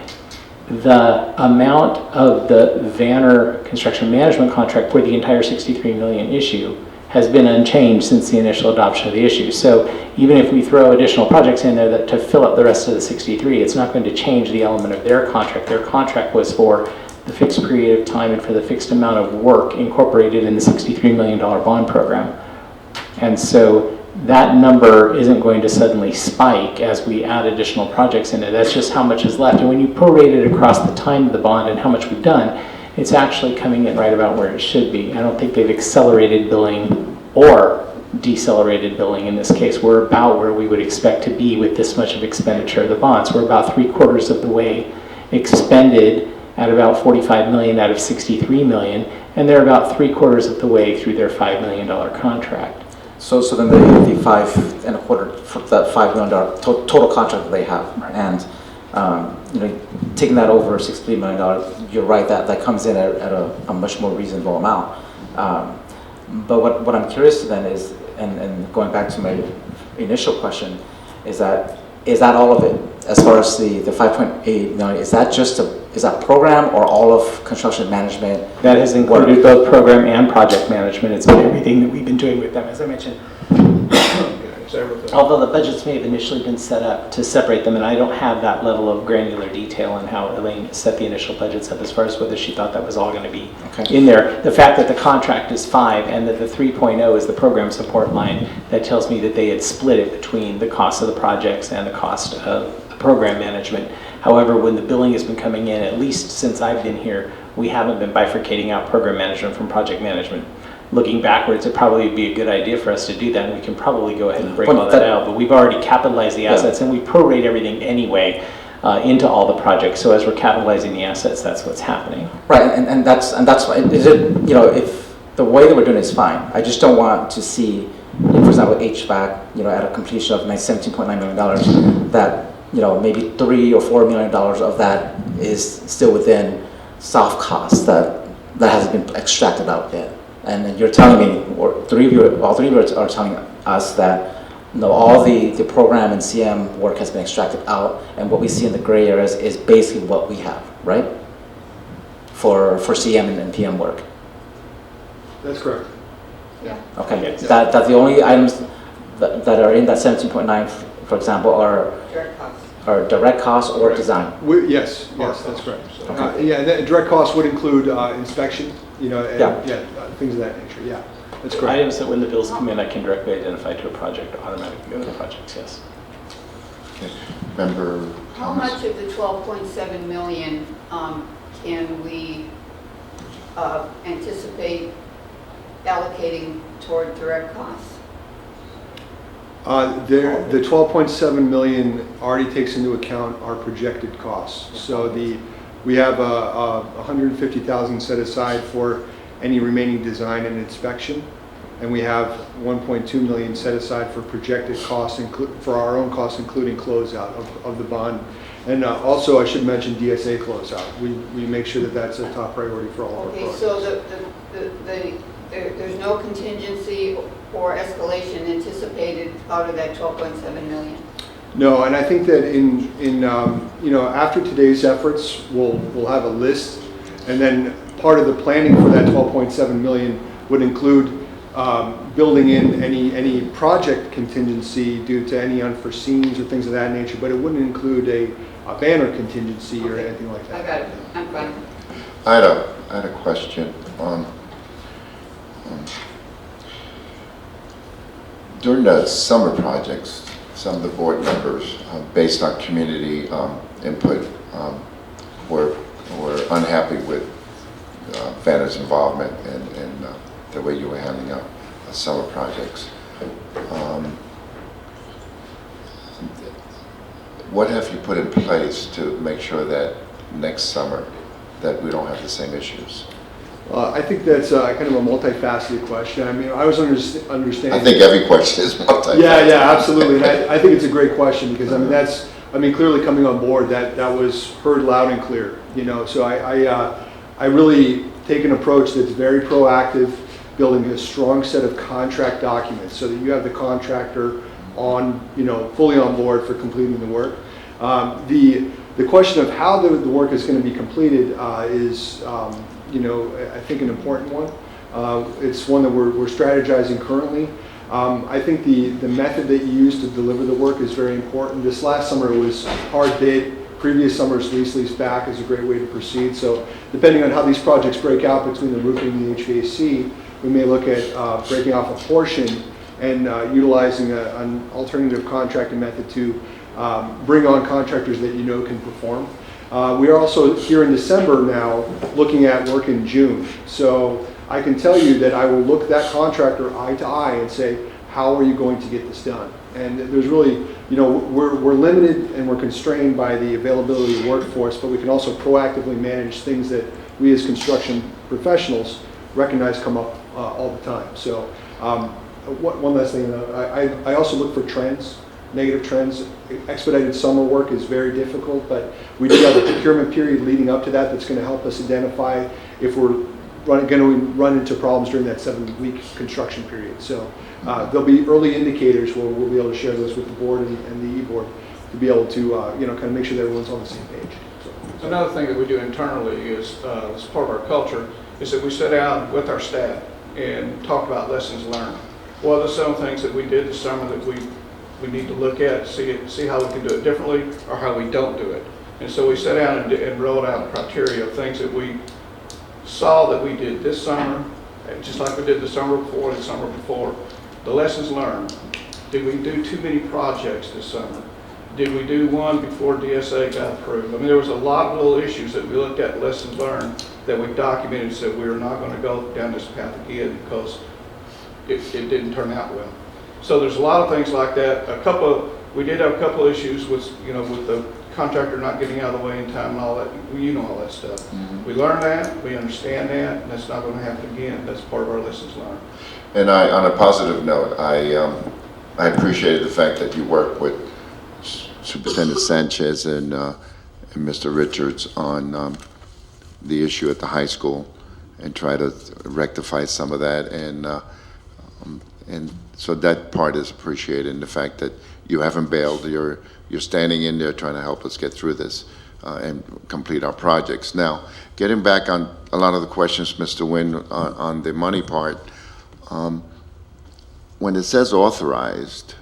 the amount of the Vanner construction management contract for the entire 63 million issue has been unchanged since the initial adoption of the issue. So even if we throw additional projects in there to fill up the rest of the 63, it's not going to change the element of their contract. Their contract was for the fixed period of time and for the fixed amount of work incorporated in the $63 million bond program. And so that number isn't going to suddenly spike as we add additional projects in it. That's just how much is left. And when you prorate it across the time of the bond and how much we've done, it's actually coming in right about where it should be. I don't think they've accelerated billing or decelerated billing in this case. We're about where we would expect to be with this much of expenditure of the bonds. We're about 3/4 of the way expended at about 45 million out of 63 million, and they're about 3/4 of the way through their $5 million contract. So then the 5.25, that $5 million total contract that they have, and taking that over $63 million, you're right, that comes in at a much more reasonable amount. But what I'm curious then is, and going back to my initial question, is that all of it? As far as the 5.8 million, is that program or all of construction management? That has included both program and project management. It's been everything that we've been doing with them, as I mentioned. It's everything. Although the budgets may have initially been set up to separate them, and I don't have that level of granular detail on how Elaine set the initial budgets up as far as whether she thought that was all going to be in there. The fact that the contract is 5 and that the 3.0 is the program support line, that tells me that they had split it between the cost of the projects and the cost of the program management. However, when the billing has been coming in, at least since I've been here, we haven't been bifurcating out program management from project management. Looking backwards, it'd probably be a good idea for us to do that, and we can probably go ahead and break all that out. But we've already capitalized the assets, and we prorate everything anyway into all the projects. So as we're capitalizing the assets, that's what's happening. Right, and that's why, is it, if the way that we're doing it is fine. I just don't want to see, for example, HVAC, at a completion of $17.9 million, that, maybe $3 or $4 million of that is still within soft costs that hasn't been extracted out yet. And then you're telling me, or all three of you are telling us that no, all the program and CM work has been extracted out, and what we see in the gray areas is basically what we have, right? For CM and PM work. That's correct. Okay, that the only items that are in that 17.9, for example, are direct costs or design. Yes, that's correct. Yeah, and direct costs would include inspection, and things of that nature, yeah. That's correct. Items that when the bills come in, I can directly identify to a project, automatically go to the projects, yes. Okay. Member How Thomas? much of the 12.7 million can we anticipate allocating toward direct costs? The 12.7 million already takes into account our projected costs. So we have 150,000 set aside for any remaining design and inspection, and we have 1.2 million set aside for projected costs, for our own costs, including closeout of the bond. And also, I should mention DSA closeout. We make sure that that's a top priority for all of our projects. Okay, so there's no contingency or escalation anticipated out of that 12.7 million? No, and I think that after today's efforts, we'll have a list, and then part of the planning for that 12.7 million would include building in any project contingency due to any unforeseens or things of that nature, but it wouldn't include a banner contingency or anything like that. I got it. I'm fine. I had a question. During the summer projects, some of the board members, based on community input, were unhappy with Vanna's involvement in the way you were handling up summer projects. What have you put in place to make sure that next summer that we don't have the same issues? I think that's kind of a multifaceted question. I mean, I was understanding. I think every question is multifaceted. Yeah, absolutely. And I think it's a great question because clearly coming on board, that was heard loud and clear. So I really take an approach that's very proactive, building a strong set of contract documents so that you have the contractor fully on board for completing the work. The question of how the work is going to be completed is, I think an important one. It's one that we're strategizing currently. I think the method that you use to deliver the work is very important. This last summer was hard bid. Previous summer's lease back is a great way to proceed. So depending on how these projects break out between the roofing and the HVAC, we may look at breaking off a portion and utilizing an alternative contracting method to bring on contractors that can perform. We are also here in December now looking at work in June. So I can tell you that I will look that contractor eye to eye and say, how are you going to get this done? And there's really, we're limited and we're constrained by the availability of workforce, but we can also proactively manage things that we as construction professionals recognize come up all the time. So one last thing, I also look for trends. Negative trends. Expedited summer work is very difficult, but we do have a procurement period leading up to that that's going to help us identify if we're going to run into problems during that 7-week construction period. So there'll be early indicators where we'll be able to share those with the board and the e-board to be able to kind of make sure that everyone's on the same page. So. Another thing that we do internally is, as part of our culture, is that we sit down with our staff and talk about lessons learned. What are some things that we did this summer that we need to look at, see how we can do it differently or how we don't do it. And so we sat down and rolled out criteria of things that we saw that we did this summer, just like we did the summer before and the summer before. The lessons learned. Did we do too many projects this summer? Did we do one before DSA got approved? I mean, there was a lot of little issues that we looked at, lessons learned, that we documented and said we're not going to go down this path again because it didn't turn out well. So there's a lot of things like that. We did have a couple of issues with the contractor not getting out of the way in time and all that. All that stuff. Mm-hmm. We learned that, we understand that, and that's not going to happen again. That's part of our lessons learned. And on a positive note, I appreciated the fact that you worked with Superintendent Sanchez and Mr. Richards on the issue at the high school and try to rectify some of that and So that part is appreciated, and the fact that you haven't bailed, you're standing in there trying to help us get through this and complete our projects. Now, getting back on a lot of the questions, Mr. Nguyen, on the money part, when it says authorized,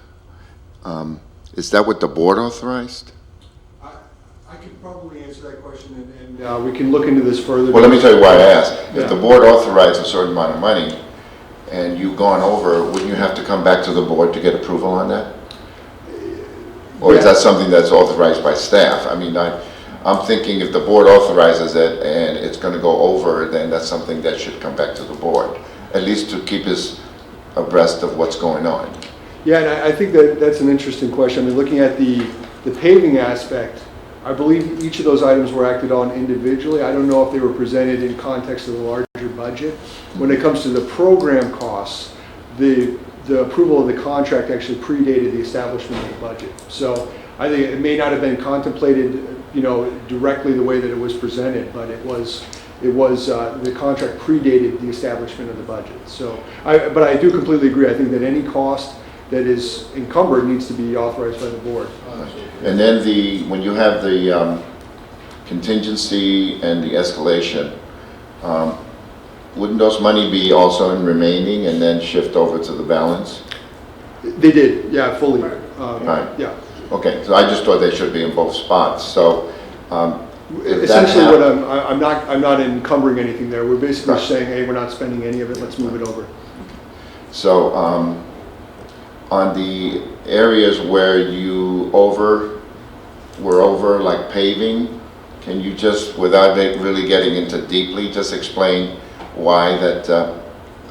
is that what the board authorized? I could probably answer that question, and we can look into this further. Well, let me tell you why I asked. Yeah. If the board authorized a certain amount of money and you've gone over, wouldn't you have to come back to the board to get approval on that? Or is Yeah. that something that's authorized by staff? I mean, I'm thinking if the board authorizes it and it's going to go over, then that's something that should come back to the board, at least to keep us abreast of what's going on. Yeah, and I think that's an interesting question. I mean, looking at the paving aspect, I believe each of those items were acted on individually. I don't know if they were presented in context of the larger budget. When it comes to the program costs, the approval of the contract actually predated the establishment of the budget. So I think it may not have been contemplated, directly the way that it was presented, but it was the contract predated the establishment of the budget. So, but I do completely agree. I think that any cost that is encumbered needs to be authorized by the board. And then when you have the contingency and the escalation, wouldn't those money be also in remaining and then shift over to the balance? They did, yeah, fully. Right. Yeah. Okay, so I just thought they should be in both spots. So if that Essentially, I'm not encumbering anything there. We're basically Right. saying, hey, we're not spending any of it. Let's move it over. So on the areas where you were over, like paving, can you just, without really getting into deeply, just explain why that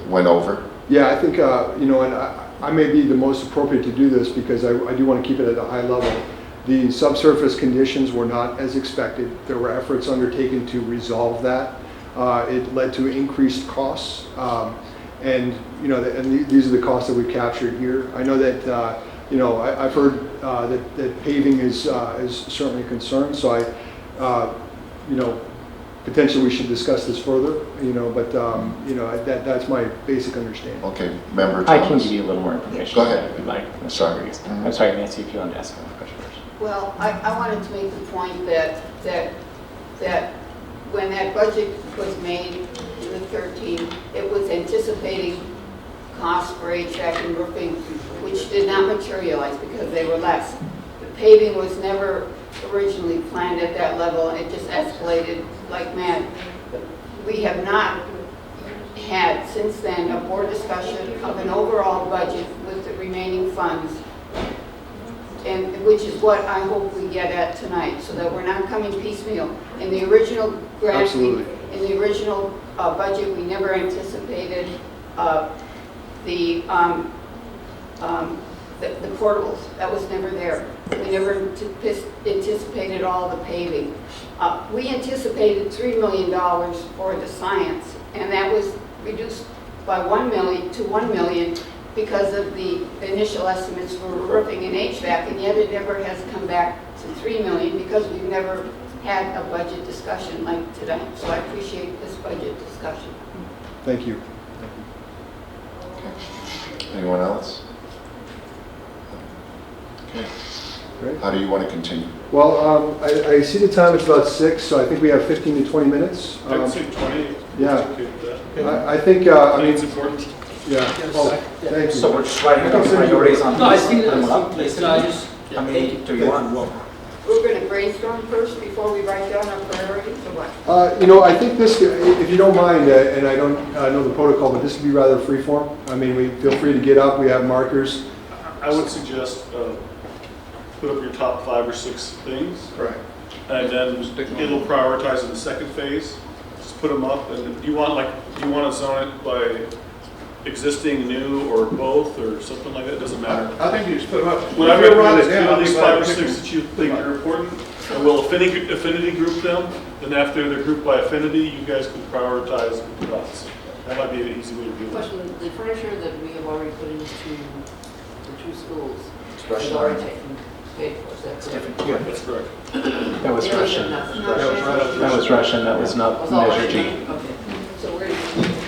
went over? Yeah, I think, and I may be the most appropriate to do this because I do want to keep it at a high level. The subsurface conditions were not as expected. There were efforts undertaken to resolve that. It led to increased costs. And these are the costs that we captured here. I know that I've heard that paving is certainly a concern. So potentially we should discuss this further. But that's my basic understanding. Okay, member I Thomas. can give you a little more information. Go ahead. If you'd like, Mr. Sorry. Rodriguez. I'm sorry, Nancy, if you wanted to ask a question first. Well, I wanted to make the point that when that budget was made in the 13, it was anticipating costs for HVAC and roofing, which did not materialize because they were less. The paving was never originally planned at that level, and it just escalated like mad. We have not had since then a board discussion of an overall budget with the remaining funds, and which is what I hope we get at tonight, so that we're not coming piecemeal. In the original grant, Absolutely. in the original budget, we never anticipated the portables. That was never there. We never anticipated all the paving. We anticipated $3 million for the science, and that was reduced by $1 million to $1 million because of the initial estimates for roofing and HVAC, and yet it never has come back to $3 million because we've never had a budget discussion like today. So I appreciate this budget discussion. Thank you. Anyone else? Okay. Great. How do you want to continue? Well, I see the time is about 6, so I think we have 15 to 20 minutes. I would say 20. Yeah. Okay with that. I think, I think it's important. yeah. Oh, thank you. So we're just writing down priorities on. No, I see that. Well, I just, I mean, do you want? We're going to brainstorm first before we write down our priorities, or what? I think this, if you don't mind, and I don't know the protocol, but this could be rather freeform. I mean, we feel free to get up. We have markers. I would suggest put up your top 5 or 6 things. Correct. And then it'll prioritize in the second phase. Just put them up, and do you want to zone it by existing, new, or both, or something like that? It doesn't matter. I think you just put them up. Whatever Write you want, it down. at least 5 or Pick 6 them. that you think are important, and we'll affinity group them. Then after they're grouped by affinity, you guys can prioritize the costs. That might be an easy way to do it. Question, the furniture that we have already put into the 2 schools is Russian. already taken, paid for, is that correct? Yeah. That's correct. That was The others have Russian. nothing. That was Russian, that was not Was Measure already G. taken? Okay, so we're,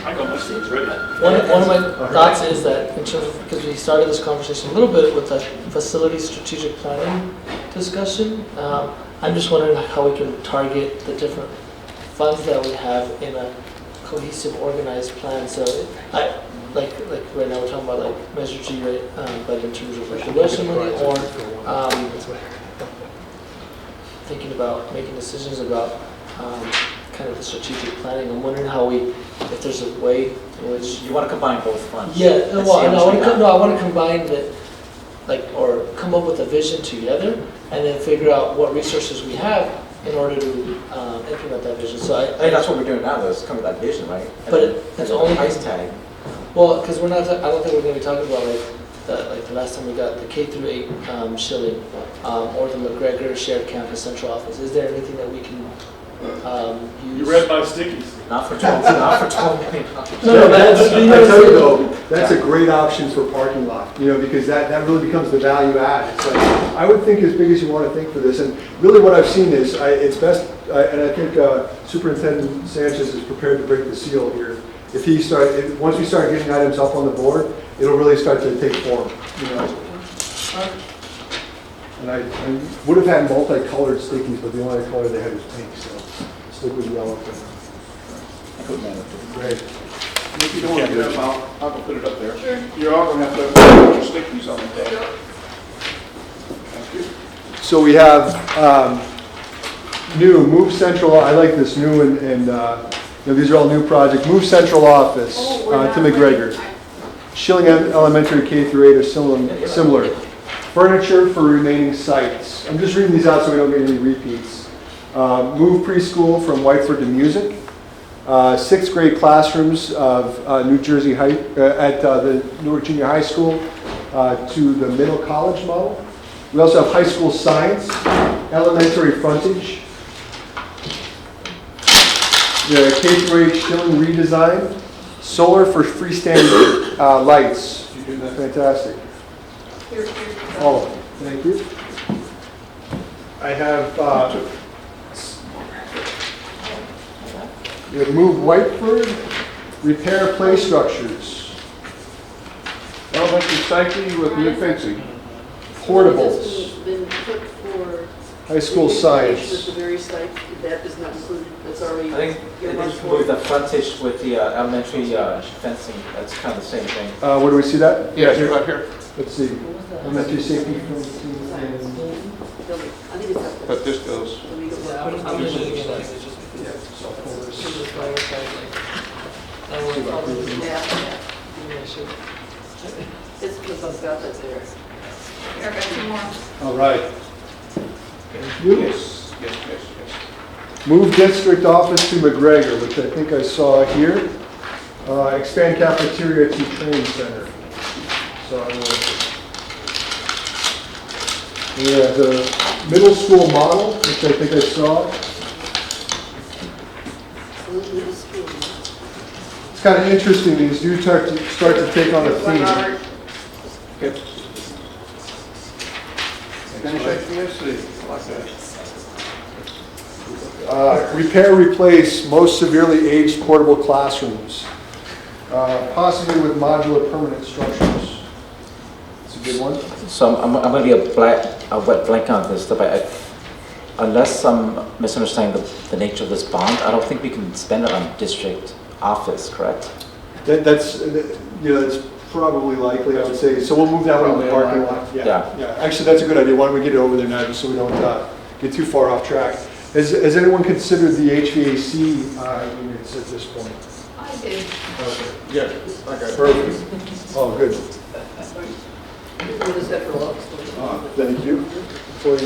I got One of my thoughts is that in terms of, because we started this conversation a little bit with the facility strategic planning discussion, I'm just wondering how we can target the different funds that we have in a cohesive, organized plan. So like right now we're talking about like Measure G, right? But in terms of like the Russian money or thinking about making decisions about kind of the strategic planning. I'm wondering how if there's a way in which You want to combine both funds? yeah, and well, see how no, much we have. I want to combine the, like, or come up with a vision together, and then figure out what resources we have in order to implement that vision. So I think that's what we're doing now, though, is come with that vision, right? But it's it's only price tag. well, because we're not. I don't think we're going to be talking about like the last time we got the K through 8 shilling, or the McGregor shared campus central office. Is there anything that we can use? You read my stickies. Not for 12, not for 12 million. No, that's, I tell you though, that's a great option for parking lot, because that really becomes the value add. It's like, I would think as big as you want to think for this, and really what I've seen is, it's best, and I think Superintendent Sanchez is prepared to break the seal here. If once we start getting items up on the board, it'll really start to take form, And I would have had multicolored stickies, but the only color they had was pink, so stick with yellow. Great. If you don't want to get up, I'll put it up there. Sure. You're all going to have to put your stickies on the desk. Thank you. So we have new Move Central. I like this new, and these are all new projects. Move Central Office to McGregor. Schilling Elementary K through 8 are similar. Furniture for remaining sites. I'm just reading these out so we don't get any repeats. Move Preschool from Whiteford to Music. 6th grade classrooms of New Jersey at the Newark Junior High School to the middle college model. We also have high school science, elementary frontage, the K-8 Schilling redesign, solar for freestanding lights. Fantastic. Oh, thank you. I have Move Whiteford, repair play structures, Elementary safety with new fencing. portables, It's been put for. high school At science. the very site, that is not included, that's already. I think they just move the frontage with the elementary fencing. That's kind of the same thing. Where do we see that? Yes, right here. Let's see. Elementary safety fencing and. I think it's up there. But this goes. Yeah, I'm just looking at it. It's just fire side, like, I don't know, probably, Yeah, maybe I should. it's because I've got that there. Eric, got two more. All right. Yes. Move district office to McGregor, which I think I saw here. Expand cafeteria to training center. So we have the middle school model, which I think I saw. It's kind of interesting. These do start to take on a theme. Finish HVAC, like that. Repair, replace most severely aged portable classrooms, possibly with modular permanent structures. It's a good one. So I'm going to be a wet blank on this, but unless I'm misunderstanding the nature of this bond, I don't think we can spend it on district office, correct? That's probably likely, I would say. So we'll move that one to the parking lot. Yeah. Actually, that's a good idea. Why don't we get it over there now, just so we don't get too far off track. Has anyone considered the HVAC units at this point? I did. Okay. Yeah, okay. Perfect. Oh, good. What is that for office? Thank you. Good.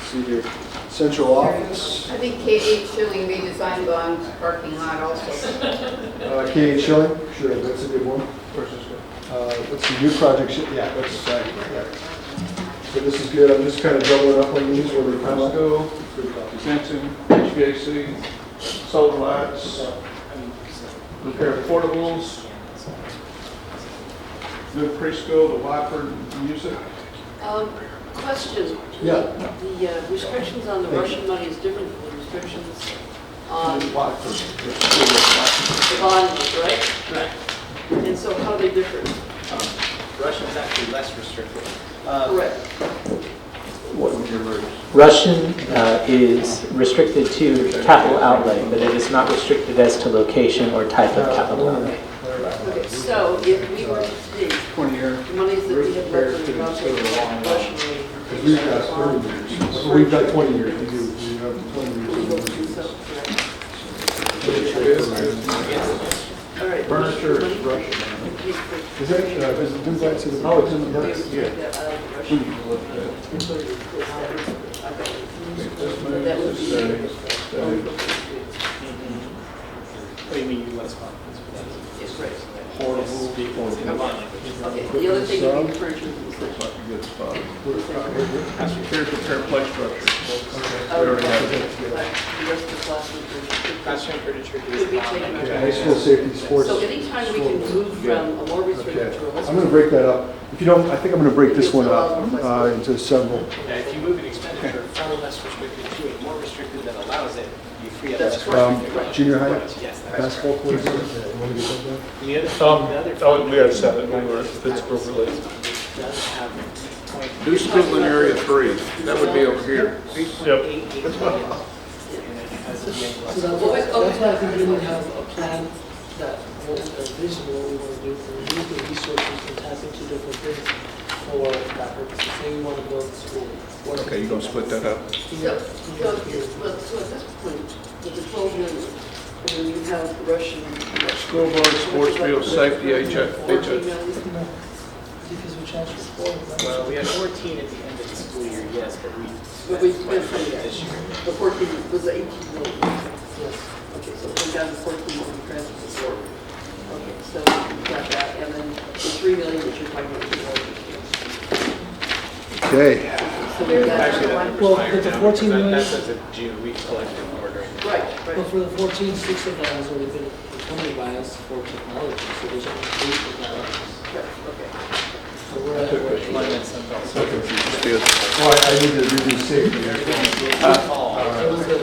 See here. Central office. I think K-8 Schilling redesigned on parking lot also. K.H. Schilling? Sure, that's a good one. Let's see, new project, yeah, that's, yeah. So this is good, I'm just kind of doubling up on these where they come up. Go, fencing, HVAC, solar lights, repair portables, new preschool, the Whiteford music. Question. Yeah. The restrictions on the Russian money is different from the restrictions on the volumes, right? Correct. And so how are they different? Russian is actually less restricted. Correct. Russian is restricted to capital outlay, but it is not restricted as to location or type of capital outlay. Okay, so if we were to take 20-year. the monies that we have left in the Russian We've got 30 years. We've got 20 years. We do. We have 20 years. All right. Furniture is Russian. Is that, is it inside to the? Oh, it's in the Yeah. That would be. What do you mean U.S. funds? Yes, right. Portable. Okay, the other thing would be furniture. That's here to repair play structure. The rest of the classroom furniture. Classroom furniture Could is be not. taken out. High school safety sports. So anytime we can move from a more restricted to a less. I'm going to break that up. If you don't, I think I'm going to break this one up into several. Yeah, if you move an expenditure from a less restricted to a more restricted that allows it, you free up That's less correct. restricted. Junior high Yes, that's basketball correct. courts. You want to get that done? The other, We gotta set it anywhere, if it's appropriate. does have Do school in area 3, that would be over here. So that's why I think we would have a plan that, what a vision of what we want to do, and use the resources to tap into different things for that purpose. Say we want to build a school. Okay, you gonna split that up? So at this point, with the 12 million, and then you have Russian. School board, sports field, safety, 14 million. Because we changed the sport. well, we had 14 at the end of the school year, yes, but we But we spent went 20 from this year. the 14 was 18 million. Yes. Okay, so it went down to 14 when we transferred the sport. Okay, so we got that, and then the 3 million that you're talking about. Okay. So we got Actually, that that. number's Well, higher with the now, 14 because million- that's as of June, we collected more during. Right, But right. for the 14, 6 of that has already been accompanied by us for technology, so there's only 8 of that. Okay. So we're at, we're at 8. Oh, I need to redo safety. It was the-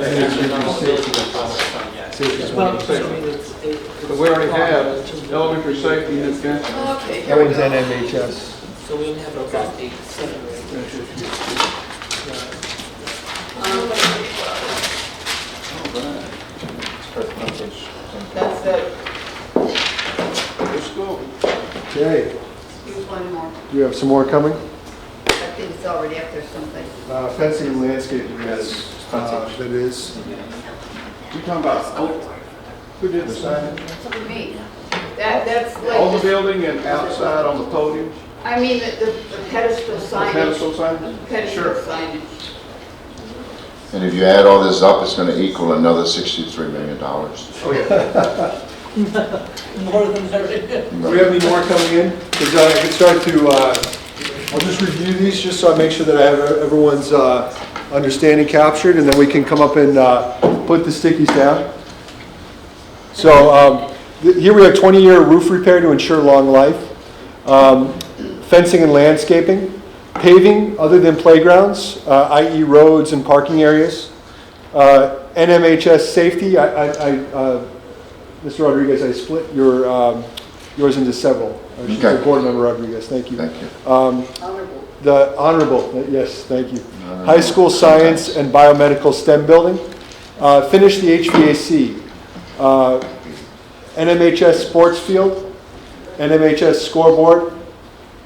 Safety. Well, I mean, it's 8. But we already have elementary safety and defense. Okay, here That we one's go. NMHS. So we only have about 8, 7 right That's it. Let's go. Okay. Here's one more. Do you have some more coming? I think it's already up there someplace. Fencing and landscaping, yes. That is. You talking about, who did the sign? For me. That's On the like, building and outside on the podium? I mean, the pedestal The signage. pedestal sign? Pedestal Sure. signage. And if you add all this up, it's going to equal another $63 million. Oh, yeah. More than that, right? Do we have any more coming in? Because I can start to, I'll just review these just so I make sure that I have everyone's understanding captured, and then we can come up and put the stickies down. So here we have 20-year roof repair to ensure long life, fencing and landscaping, paving other than playgrounds, i.e. roads and parking areas, NMHS safety. Mr. Rodriguez, I split yours into several. Okay. Board Member Rodriguez, thank you. Thank you. Honorable. The honorable, yes, thank you. High school science and biomedical STEM building. Finish the HVAC. NMHS sports field. NMHS scoreboard.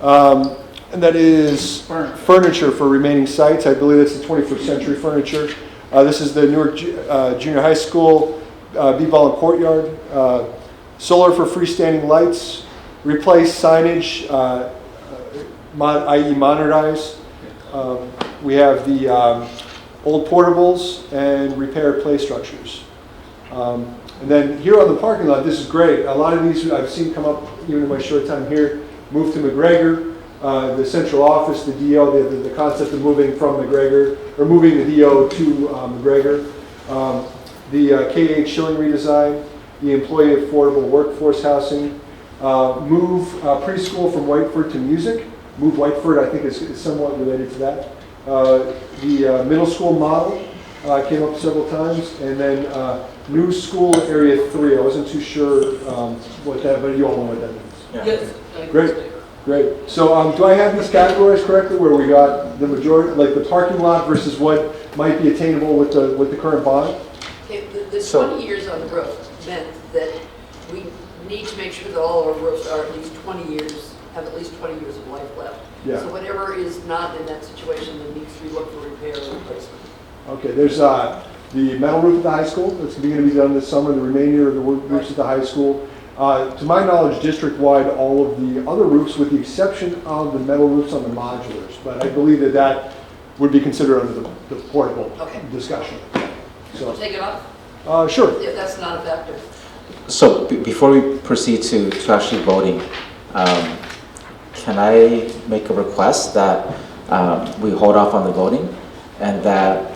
And that is furniture for remaining sites. I believe that's the 21st century furniture. This is the Newark Junior High School B-ball and courtyard. Solar for freestanding lights. Replace signage, i.e. modernize. We have the old portables and repair play structures. And then here on the parking lot, this is great. A lot of these I've seen come up even in my short time here. Move to McGregor, the central office, the DO, the concept of moving from McGregor, or moving the DO to McGregor. The KH Schilling redesign, the employee affordable workforce housing, move preschool from Whiteford to music. Move Whiteford, I think, is somewhat related to that. The middle school model, came up several times. And then new school area 3, I wasn't too sure what that, but you all know what that means. Yes. Great, great. So do I have these categorized correctly where we got the majority, like the parking lot versus what might be attainable with the current bond? Okay, the 20 years on the roof meant that we need to make sure that all our roofs are at least 20 years, have at least 20 years of life left. Yeah. So whatever is not in that situation that needs to be looked for repair or replacement. Okay, there's the metal roof at the high school that's going to be done this summer, the remainder of the roofs at the high school. To my knowledge, district-wide, all of the other roofs, with the exception of the metal roofs on the modulars. But I believe that that would be considered under the portable discussion. So take it off? Sure. If that's not a factor. So before we proceed to actually voting, can I make a request that we hold off on the voting and that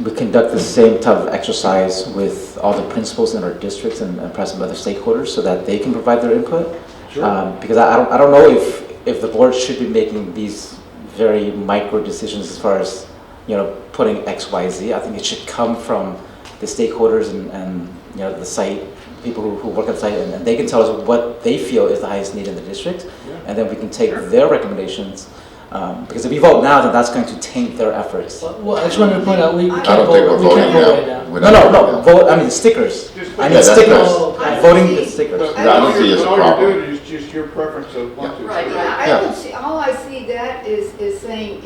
we conduct the same type of exercise with all the principals in our districts and perhaps some other stakeholders so that they can provide their input? Sure. Because I don't know if the board should be making these very micro decisions as far as, you know, putting X, Y, Z. I think it should come from the stakeholders and you know, the site, people who work at the site, and they can tell us what they feel is the highest need in the district, and then we can take their recommendations. Because if we vote now, then that's going to taint their efforts. Well, I just wanted to point out, we I can't don't think vote, we're we can't voting vote right now. now. We're No, not no, voting no, now. vote, I mean stickers. I mean Yeah, that's stickers. correct. Voting the stickers. I don't see as a All problem. you're doing is just your preference of one, two, Right, three. Yeah, I Yeah. don't see, all I see that is saying,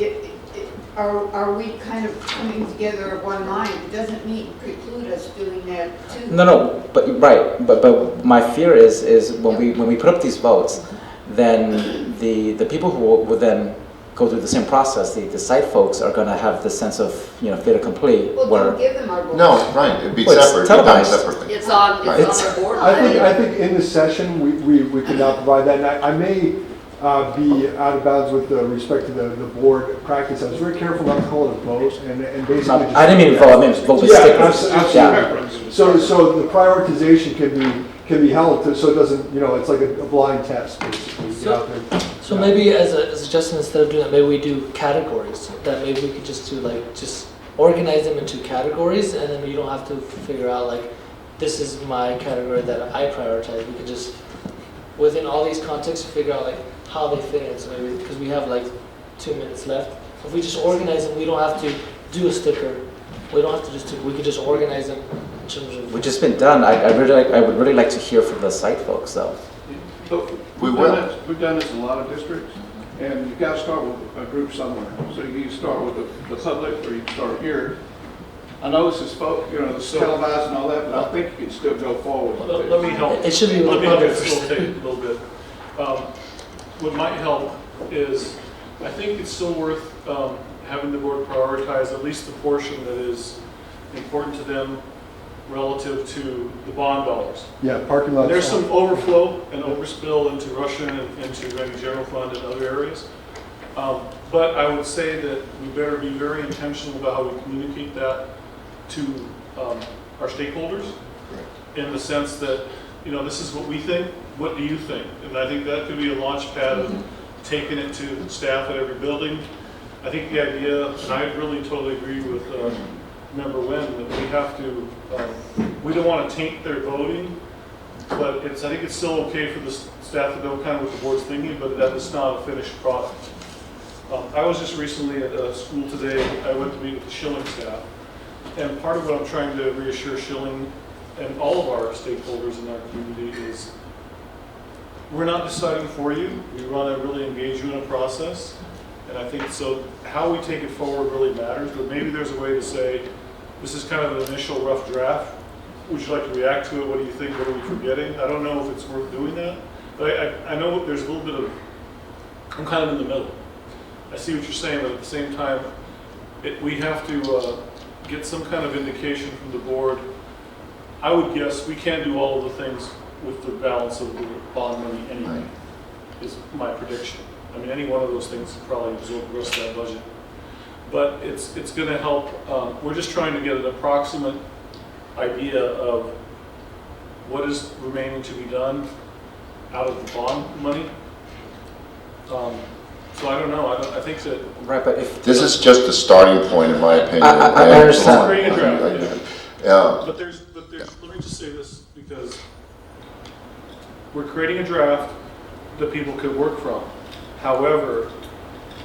are we kind of coming together of one mind? It doesn't mean preclude us doing that too. No, but right, but my fear is when we put up these votes, then the people who will then go through the same process, the site folks are going to have the sense of, you know, fait accompli, Well, where don't give them our vote. No, right, it'd be Well, it's separate, it'd be done televised. separately. It's on, Right. it's on the board. I think in this session, we could now provide that. And I may be out of bounds with respect to the board practice. I was very careful not to call it a vote and basically just. I didn't mean vote, I meant vote with Yeah, stickers. absolutely. So the prioritization can be held so it doesn't, you know, it's like a blind test basically. You So- out there. So maybe as a suggestion, instead of doing that, maybe we do categories, that maybe we could just do like, just organize them into categories, and then you don't have to figure out like, this is my category that I prioritize. We could just, within all these contexts, figure out like how they fit in. So maybe, because we have like 2 minutes left, if we just organize them, we don't have to do a sticker. We don't have to just do, we could just organize them in terms of. Which has been done. I would really like to hear from the site folks though. But We we've will. done this- We've done this in a lot of districts, and you've got to start with a group somewhere. So you start with the public, or you start here. I know this is it's televised and all that, but I think you can still go forward with this. Let me help. It should be Let me with help the facilitate a little bit. What might help is, I think it's still worth having the board prioritize at least the portion that is important to them relative to the bond dollars. Yeah, parking lots. There's some overflow and overspill into Russian and into maybe general fund and other areas. But I would say that we better be very intentional about how we communicate that to our stakeholders, in the sense that, you know, this is what we think, what do you think? And I think that could be a launch pad of taking it to staff at every building. I think the idea, and I really totally agree with Member Wynn, that we have to, we don't want to taint their voting, but I think it's still okay for the staff to know kind of what the board's thinking, but that it's not a finished product. I was just recently at a school today. I went to meet with the Schilling staff, and part of what I'm trying to reassure Schilling and all of our stakeholders in our community is we're not deciding for you. We want to really engage you in a process, and I think so how we take it forward really matters, but maybe there's a way to say, this is kind of an initial rough draft. Would you like to react to it? What do you think? What are we forgetting? I don't know if it's worth doing that, but I know there's a little bit of, I'm kind of in the middle. I see what you're saying, but at the same time, we have to get some kind of indication from the board. I would guess we can't do all of the things with the balance of the bond money anyway, is my prediction. I mean, any one of those things would probably absorb the rest of that budget. But it's going to help. We're just trying to get an approximate idea of what is remaining to be done out of the bond money. So I don't know, I think that. Right, but if. This is just the starting point, in my opinion. I understand. Creating a draft, Like yeah. that. Yeah. But there's, let me just say this, because we're creating a draft that people could work from. However,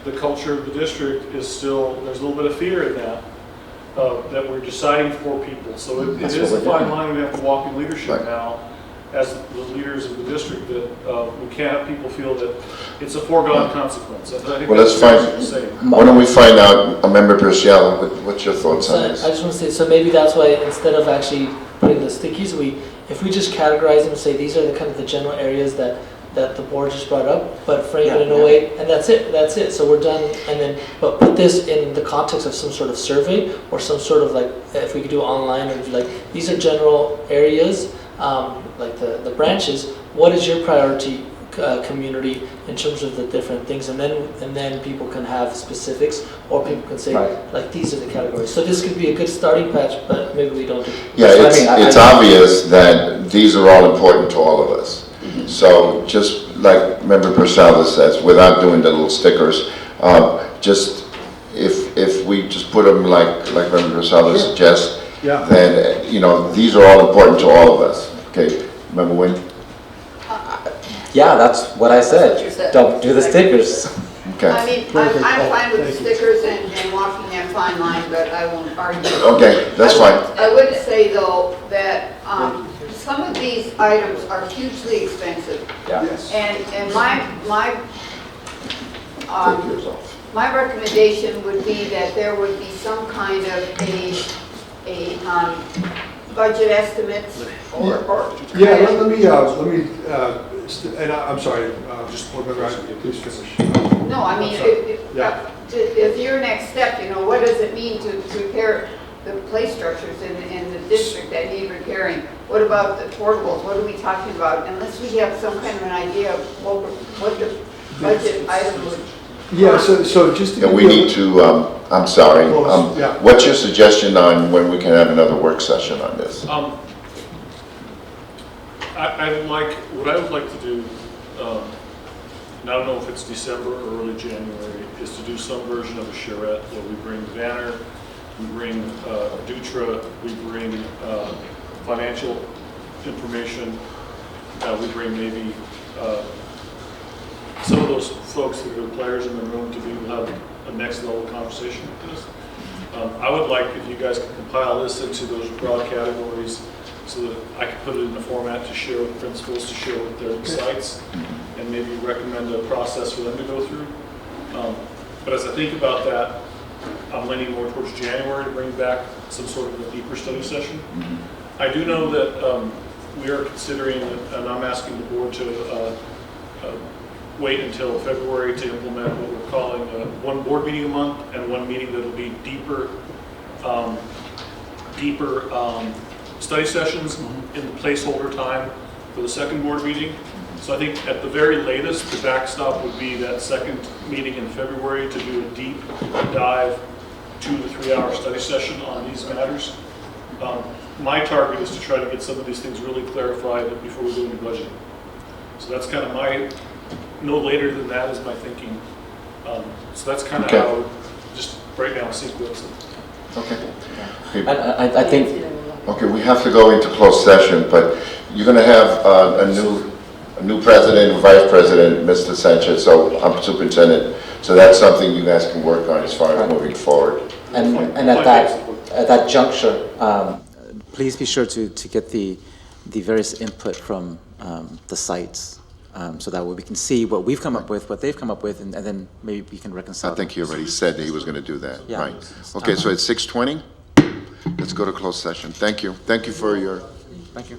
the culture of the district is still, there's a little bit of fear in that, that we're deciding for people. So it That's is what a we're fine doing. line we have to walk in leadership Right. now, as the leaders of the district, that we can't have people feel that it's a foregone consequence. I think Well, that's what fine. you're saying. Why don't we find out, Member Preciado, what's your thoughts So on I this? just want to say, so maybe that's why instead of actually putting the stickies, if we just categorize them and say these are the kind of the general areas that the board just brought up, but frame it in a way, and that's it, so we're done, and then, but put this in the context of some sort of survey, or some sort of like, if we could do online, or like, these are general areas, like the branches, what is your priority community in terms of the different things, and then people can have specifics, or people can say, Right. like, these are the categories. So this could be a good starting patch, but maybe we don't do. Yeah, That's what I it's, mean. it's obvious that these are all important to all of us. So just like Member Prasada says, without doing the little stickers, just if we just put them like Member Prasada suggests, Yeah. then, these are all important to all of us. Okay, Member Wynn? Yeah, that's what I That's what you said. said. Don't do the stickers. Okay, I mean, I'm fine with the stickers and walking that fine line, but I won't argue. okay, that's fine. I would say, though, that some of these items are hugely expensive. Yeah. Yes. And Take yours off. my recommendation would be that there would be some kind of a budget estimate or. Yeah, let me, and I'm sorry, just one minute, please finish. No, I mean, Yeah. if your next step, what does it mean to repair the play structures in the district that need repairing? What about the portables? What are we talking about? Unless we have some kind of an idea of what the budget item would. Yeah, so just to. Yeah, we give you- need to, I'm sorry, Yeah. what's your suggestion on when we can have another work session on this? What I would like to do, and I don't know if it's December or early January, is to do some version of a charrette where we bring the banner, we bring Dutra, we bring financial information, we bring maybe some of those folks that are players in the room to be able to have a next level conversation with this. I would like if you guys could compile this into those broad categories so that I could put it in a format to share with principals, to share with their sites, and maybe recommend a process for them to go through. But as I think about that, I'm leaning more towards January to bring back some sort of a deeper study session. I do know that we are considering, and I'm asking the board to wait until February to implement what we're calling one board meeting a month and one meeting that'll be deeper study sessions in the placeholder time for the second board meeting. So I think at the very latest, the backstop would be that second meeting in February to do a deep dive 2 to 3 hour study session on these matters. My target is to try to get some of these things really clarified before we go into budgeting. So that's kind of no later than that is my thinking. So that's kind of Okay. how I would just right now sequence it. Okay. And I think, Okay, we have to go into closed session, but you're going to have a new president and vice president, Mr. Sanchez, so I'm superintendent. So that's something you guys can work on as far as moving forward. and at that juncture, please be sure to get the various input from the sites, so that way we can see what we've come up with, what they've come up with, and then maybe we can reconcile. I think he already said that he was going to do that, Yeah. right? Okay, so it's 6:20? Let's go to closed session. Thank you. Thank you for your... Thank you.